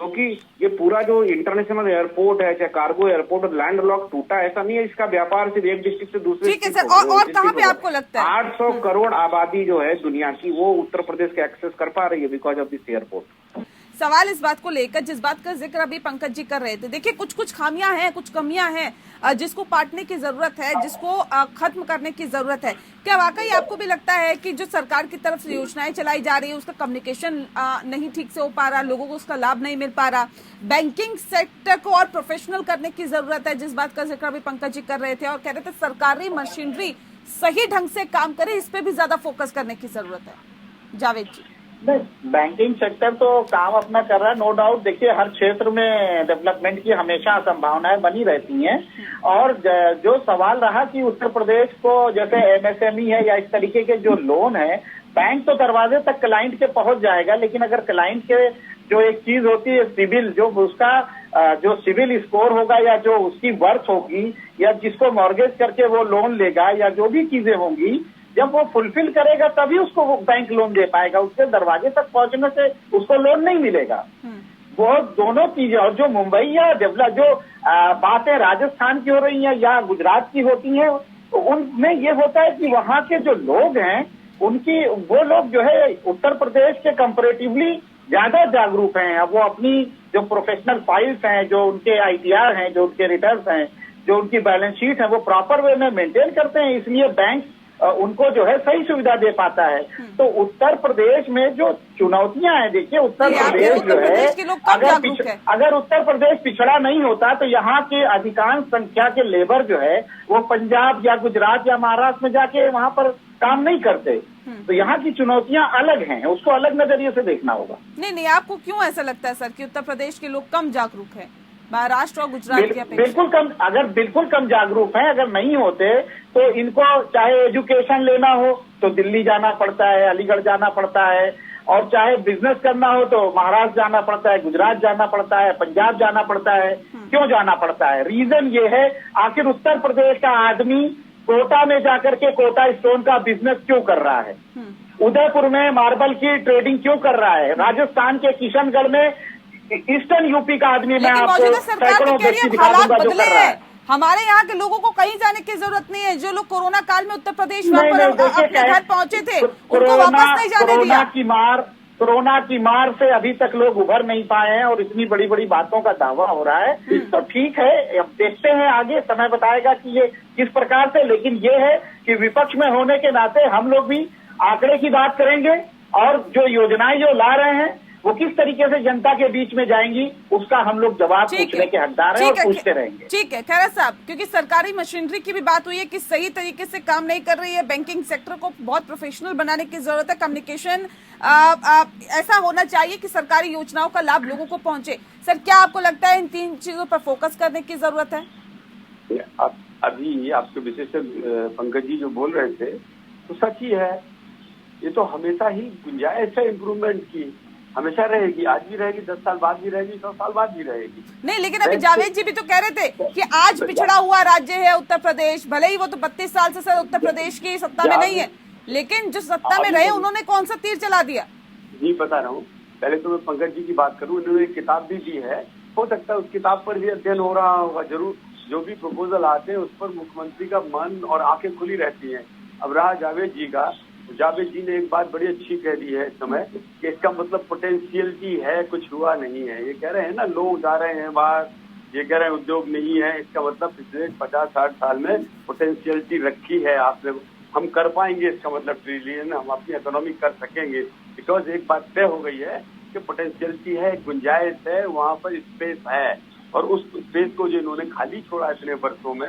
क्योंकि ये पूरा जो इंटरनेशनल एयरपोर्ट है, चाहे कार्गो एयरपोर्ट, लैंड लॉक टूटा ऐसा नहीं है। इसका व्यापार सिर्फ एक डिस्ट्रिक्ट से दूसरे। ठीक है सर, और कहाँ पे आपको लगता है 800 करोड़ आबादी जो है दुनिया की, वो उत्तर प्रदेश के एक्सेस कर पा रही है बिकॉज ऑफ दिस एयरपोर्ट। सवाल इस बात को लेकर, जिस बात का जिक्र अभी पंकज जी कर रहे थे, देखिए कुछ खामियां हैं, कुछ कमियां हैं जिसको पाटने की जरूरत है, जिसको खत्म करने की जरूरत है। क्या वाकई आपको भी लगता है कि जो सरकार की तरफ से योजनाएं चलाई जा रही है उसका कम्युनिकेशन नहीं ठीक से हो पा रहा, लोगों को उसका लाभ नहीं मिल पा रहा? बैंकिंग सेक्टर को और प्रोफेशनल करने की जरूरत है, जिस बात का जिक्र अभी पंकज जी कर रहे थे, और कह रहे थे सरकारी मशीनरी सही ढंग से काम करे, इस पे भी ज्यादा फोकस करने की जरूरत है। जावेद जी। बैंकिंग सेक्टर तो काम अपना कर रहा है, नो डाउट। देखिए हर क्षेत्र में डेवलपमेंट की हमेशा संभावनाएं बनी रहती हैं। और जो सवाल रहा कि उत्तर प्रदेश को जैसे एमएसएमई है या इस तरीके के जो लोन है, बैंक तो दरवाजे तक क्लाइंट के पहुंच जाएगा, लेकिन अगर क्लाइंट के जो एक चीज होती है सिविल, जो उसका जो सिविल स्कोर होगा या जो उसकी वर्थ होगी या जिसको मॉर्गेज करके वो लोन लेगा या जो भी चीजें होंगी, जब वो फुलफिल करेगा तभी उसको वो बैंक लोन दे पाएगा। उसके दरवाजे तक पहुंचने से उसको लोन नहीं मिलेगा। वो दोनों चीजें, और जो मुंबई या जो बातें राजस्थान की हो रही हैं या गुजरात की होती हैं, तो उनमें ये होता है कि वहाँ के जो लोग हैं वो लोग जो है उत्तर प्रदेश के कंपैरेटिवली ज्यादा जागरूक हैं। वो अपनी जो प्रोफेशनल फाइल्स हैं, जो उनके आईटीआर हैं, जो उनके रिटर्न्स हैं, जो उनकी बैलेंस शीट है, वो प्रॉपर वे में मेंटेन करते हैं, इसलिए बैंक उनको जो है सही सुविधा दे पाता है। तो उत्तर प्रदेश में जो चुनौतियां हैं, देखिए उत्तर प्रदेश जो है, अगर उत्तर प्रदेश पिछड़ा नहीं होता तो यहाँ के अधिकांश संख्या के लेबर जो है वो पंजाब या गुजरात या महाराष्ट्र में जाके वहाँ पर काम नहीं करते। तो यहाँ की चुनौतियां अलग हैं, उसको अलग नजरिए से देखना होगा। नहीं, आपको क्यों ऐसा लगता है सर कि उत्तर प्रदेश के लोग कम जागरूक हैं महाराष्ट्र और गुजरात की अपेक्षा? बिल्कुल कम जागरूक हैं। अगर नहीं होते तो इनको चाहे एजुकेशन लेना हो तो दिल्ली जाना पड़ता है, अलीगढ़ जाना पड़ता है, और चाहे बिजनेस करना हो तो महाराष्ट्र जाना पड़ता है, गुजरात जाना पड़ता है, पंजाब जाना पड़ता है। क्यों जाना पड़ता है? रीजन ये है, आखिर उत्तर प्रदेश का आदमी कोटा में जाकर के कोटा स्टोन का बिजनेस क्यों कर रहा है, उदयपुर में मार्बल की ट्रेडिंग क्यों कर रहा है, राजस्थान के किशनगढ़ में ईस्टर्न यूपी का आदमी, मैं आपको सैकड़ों व्यक्ति दिखा दूंगा जो कर रहा है। हमारे यहाँ के लोगों को कहीं जाने की जरूरत नहीं है। जो लोग कोरोना काल में उत्तर प्रदेश अपने घर पहुंचे थे उनको वापस नहीं जाने दिया। कोरोना की मार से अभी तक लोग उभर नहीं पाए हैं और इतनी बड़ी बड़ी बातों का दावा हो रहा है। तो ठीक है, अब देखते हैं आगे समय बताएगा कि ये किस प्रकार से, लेकिन ये है कि विपक्ष में होने के नाते हम लोग भी आंकड़े की बात करेंगे और जो योजनाएं जो ला रहे हैं वो किस तरीके से जनता के बीच में जाएंगी उसका हम लोग जवाब पूछने के हकदार हैं और पूछते रहेंगे। ठीक है खैरा साहब, क्योंकि सरकारी मशीनरी की भी बात हुई है कि सही तरीके से काम नहीं कर रही है, बैंकिंग सेक्टर को बहुत प्रोफेशनल बनाने की जरूरत है, कम्युनिकेशन ऐसा होना चाहिए कि सरकारी योजनाओं का लाभ लोगों को पहुंचे। सर, क्या आपको लगता है इन 3 चीजों पर फोकस करने की जरूरत है? अभी आपके विशेषज्ञ पंकज जी जो बोल रहे थे तो सच ही है। ये तो हमेशा ही गुंजाइश है इम्प्रूवमेंट की, हमेशा रहेगी, आज भी रहेगी, 10 साल बाद भी रहेगी, 100 साल बाद भी रहेगी। नहीं, लेकिन अभी जावेद जी भी तो कह रहे थे कि आज पिछड़ा हुआ राज्य है उत्तर प्रदेश, भले ही वो तो 32 साल से सर उत्तर प्रदेश की सत्ता में नहीं है, लेकिन जो सत्ता में रहे उन्होंने कौन सा तीर चला दिया? जी बता रहा हूँ। पहले तो मैं पंकज जी की बात करूँ, इन्होंने एक किताब भी दी है, हो सकता है उस किताब पर भी अध्ययन हो रहा होगा। जरूर जो भी प्रपोजल आते हैं उस पर मुख्यमंत्री का मन और आंखें खुली रहती हैं। अब रहा जावेद जी का, जावेद जी ने एक बात बड़ी अच्छी कह दी है इस समय कि इसका मतलब पोटेंशियलिटी है, कुछ हुआ नहीं है। ये कह रहे हैं ना, लोग जा रहे हैं बाहर, ये कह रहे हैं उद्योग नहीं है, इसका मतलब पिछले 50-60 साल में पोटेंशियलिटी रखी है आपने, हम कर पाएंगे, इसका मतलब ट्रिलियन हम अपनी इकोनॉमी कर सकेंगे। बिकॉज एक बात तय हो गई है कि पोटेंशियलिटी है, गुंजाइश है, वहाँ पर स्पेस है, और उस स्पेस को जो इन्होंने खाली छोड़ा इतने वर्षों में,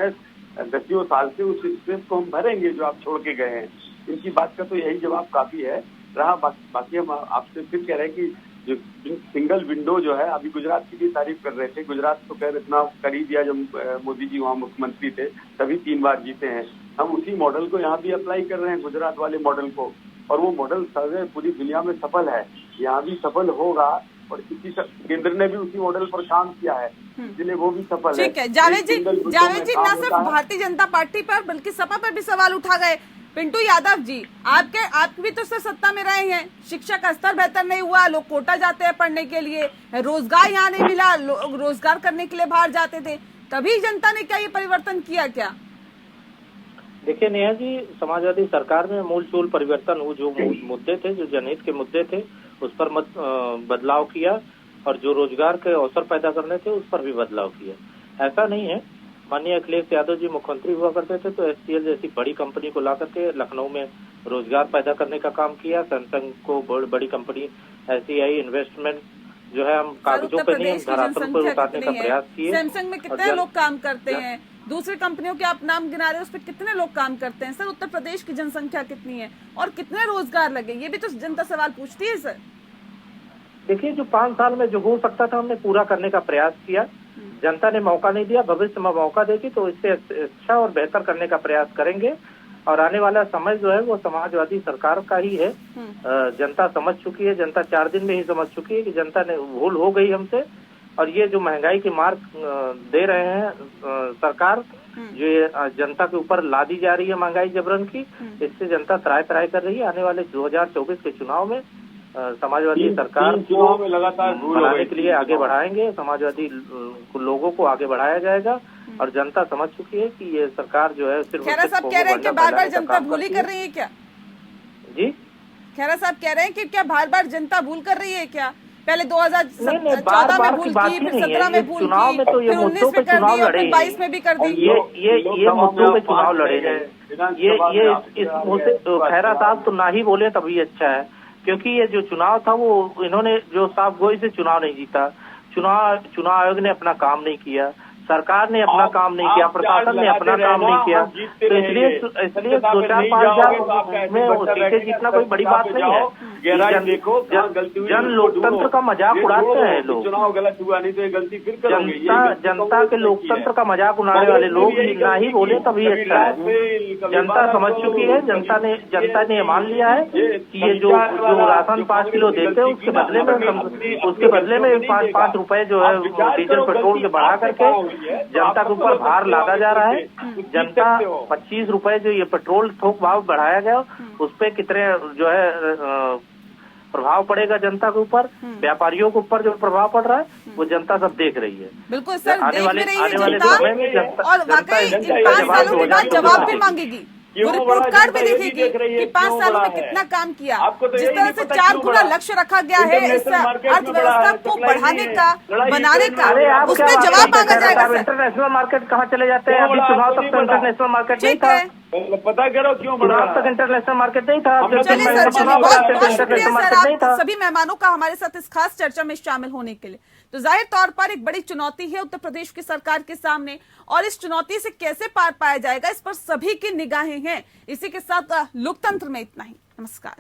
10 साल से, उस स्पेस को हम भरेंगे जो आप छोड़ के गए हैं। इनकी बात का तो यही जवाब काफी है। रहा बाकी हम आपसे फिर कह रहे हैं कि जो सिंगल विंडो जो है, अभी गुजरात की भी तारीफ कर रहे थे, गुजरात तो खैर इतना कर ही दिया जब मोदी जी वहाँ मुख्यमंत्री थे, तभी 3 बार जीते हैं। हम उसी मॉडल को यहाँ भी अप्लाई कर रहे हैं, गुजरात वाले मॉडल को, और वो मॉडल पूरी दुनिया में सफल है, यहाँ भी सफल होगा, और इसी केंद्र ने भी उसी मॉडल पर काम किया है, इसलिए वो भी सफल है। ठीक है जावेद जी ना सिर्फ भारतीय जनता पार्टी पर बल्कि सपा पर भी सवाल उठा गए। पिंटू यादव जी, आप भी तो सर सत्ता में रहे हैं, शिक्षा का स्तर बेहतर नहीं हुआ, लोग कोटा जाते हैं पढ़ने के लिए, रोजगार यहाँ नहीं मिला, रोजगार करने के लिए बाहर जाते थे, तभी जनता ने क्या ये परिवर्तन किया क्या? देखिए नेहा जी, समाजवादी सरकार में मूल चूल परिवर्तन हुआ। जो मुद्दे थे, जो जनहित के मुद्दे थे, उस पर बदलाव किया, और जो रोजगार के अवसर पैदा करने थे उस पर भी बदलाव किया। ऐसा नहीं है, माननीय अखिलेश यादव जी मुख्यमंत्री हुआ करते थे तो एससीएल जैसी बड़ी कंपनी को ला करके लखनऊ में रोजगार पैदा करने का काम किया। सैमसंग को बड़ी कंपनी एससीआई इन्वेस्टमेंट जो है, हम कागजों पे नहीं, हम धरातल पर उतारने का प्रयास किए। सैमसंग में कितने लोग काम करते हैं, दूसरी कंपनियों के आप नाम गिना रहे हैं, उस पर कितने लोग काम करते हैं? सर, उत्तर प्रदेश की जनसंख्या कितनी है और कितने रोजगार लगे, ये भी तो जनता सवाल पूछती है। सर देखिए, जो 5 साल में जो हो सकता था हमने पूरा करने का प्रयास किया, जनता ने मौका नहीं दिया, भविष्य में मौका देगी तो इससे अच्छा और बेहतर करने का प्रयास करेंगे। और आने वाला समय जो है वो समाजवादी सरकार का ही है। जनता समझ चुकी है, जनता 4 दिन में ही समझ चुकी है कि जनता ने भूल हो गई हमसे, और ये जो महंगाई की मार दे रहे हैं सरकार, जो ये जनता के ऊपर लादी जा रही है महंगाई जबरन की, इससे जनता त्राय कर रही है। आने वाले 2024 के चुनाव में समाजवादी सरकार को लगातार बनाने के लिए आगे बढ़ाएंगे, समाजवादी लोगों को आगे बढ़ाया जाएगा, और जनता समझ चुकी है कि ये सरकार जो है सिर्फ खैरा साहब कह रहे हैं कि बार-बार जनता भूली कर रही है क्या? जी, खैरा साहब कह रहे हैं कि क्या बार-बार जनता भूल कर रही है क्या? पहले नहीं, बार 2014 में बार भूल की बात की, ही फिर नहीं 17 है। में ये भूल चुनाव की, में तो ये फिर 19 मुद्दों पे में कर चुनाव दी और लड़े फिर ही 22 में भी कर दी। ये मुद्दों पे चुनाव लड़े हैं। ये इस मुझसे खैरा साहब तो ना ही बोले तभी अच्छा है, क्योंकि ये जो चुनाव था वो इन्होंने जो साफ गोई से चुनाव नहीं जीता। चुनाव आयोग ने अपना काम नहीं किया, सरकार ने अपना काम नहीं किया, प्रशासन ने अपना काम नहीं किया। तो इसलिए 2-4-5 में सीटें जीतना कोई बड़ी बात नहीं है। जन लोकतंत्र का मजाक उड़ाते हैं लोग। चुनाव गलत हुआ नहीं तो ये गलती फिर करोगे। जनता के लोकतंत्र का मजाक उड़ाने वाले लोग ना ही बोले तभी अच्छा है। जनता समझ चुकी है, जनता ने मान लिया है कि ये जो राशन 5 किलो देते हैं उसके बदले में 5 रुपए जो है डीजल पेट्रोल के बढ़ा करके जनता के ऊपर भार लादा जा रहा है। जनता 25 रुपए जो ये पेट्रोल थोक भाव बढ़ाया गया उस पे कितने जो है प्रभाव पड़ेगा जनता के ऊपर, व्यापारियों के ऊपर जो प्रभाव पड़ रहा है वो जनता सब देख रही है। बिल्कुल सर, आने वाले समय में और वाकई इन 5 सालों के बाद जवाब भी मांगेगी। वो रिपोर्ट कार्ड भी देखेगी कि 5 सालों में कितना काम किया। जिस तरह से 4 गुना लक्ष्य रखा गया है इस अर्थव्यवस्था को बढ़ाने का, बनाने का, उसमें जवाब मांगा जाएगा। इंटरनेशनल मार्केट कहाँ चले जाते हैं? अभी चुनाव तक तो इंटरनेशनल मार्केट नहीं था। पता करो क्यों चुनाव तक इंटरनेशनल मार्केट नहीं था। चलिए सर, चलिए बहुत शुक्रिया सर आप सभी मेहमानों का हमारे साथ इस खास चर्चा में शामिल होने के लिए। तो जाहिर तौर पर एक बड़ी चुनौती है उत्तर प्रदेश की सरकार के सामने, और इस चुनौती से कैसे पार पाया जाएगा इस पर सभी की निगाहें हैं। इसी के साथ लोकतंत्र में इतना ही। नमस्कार।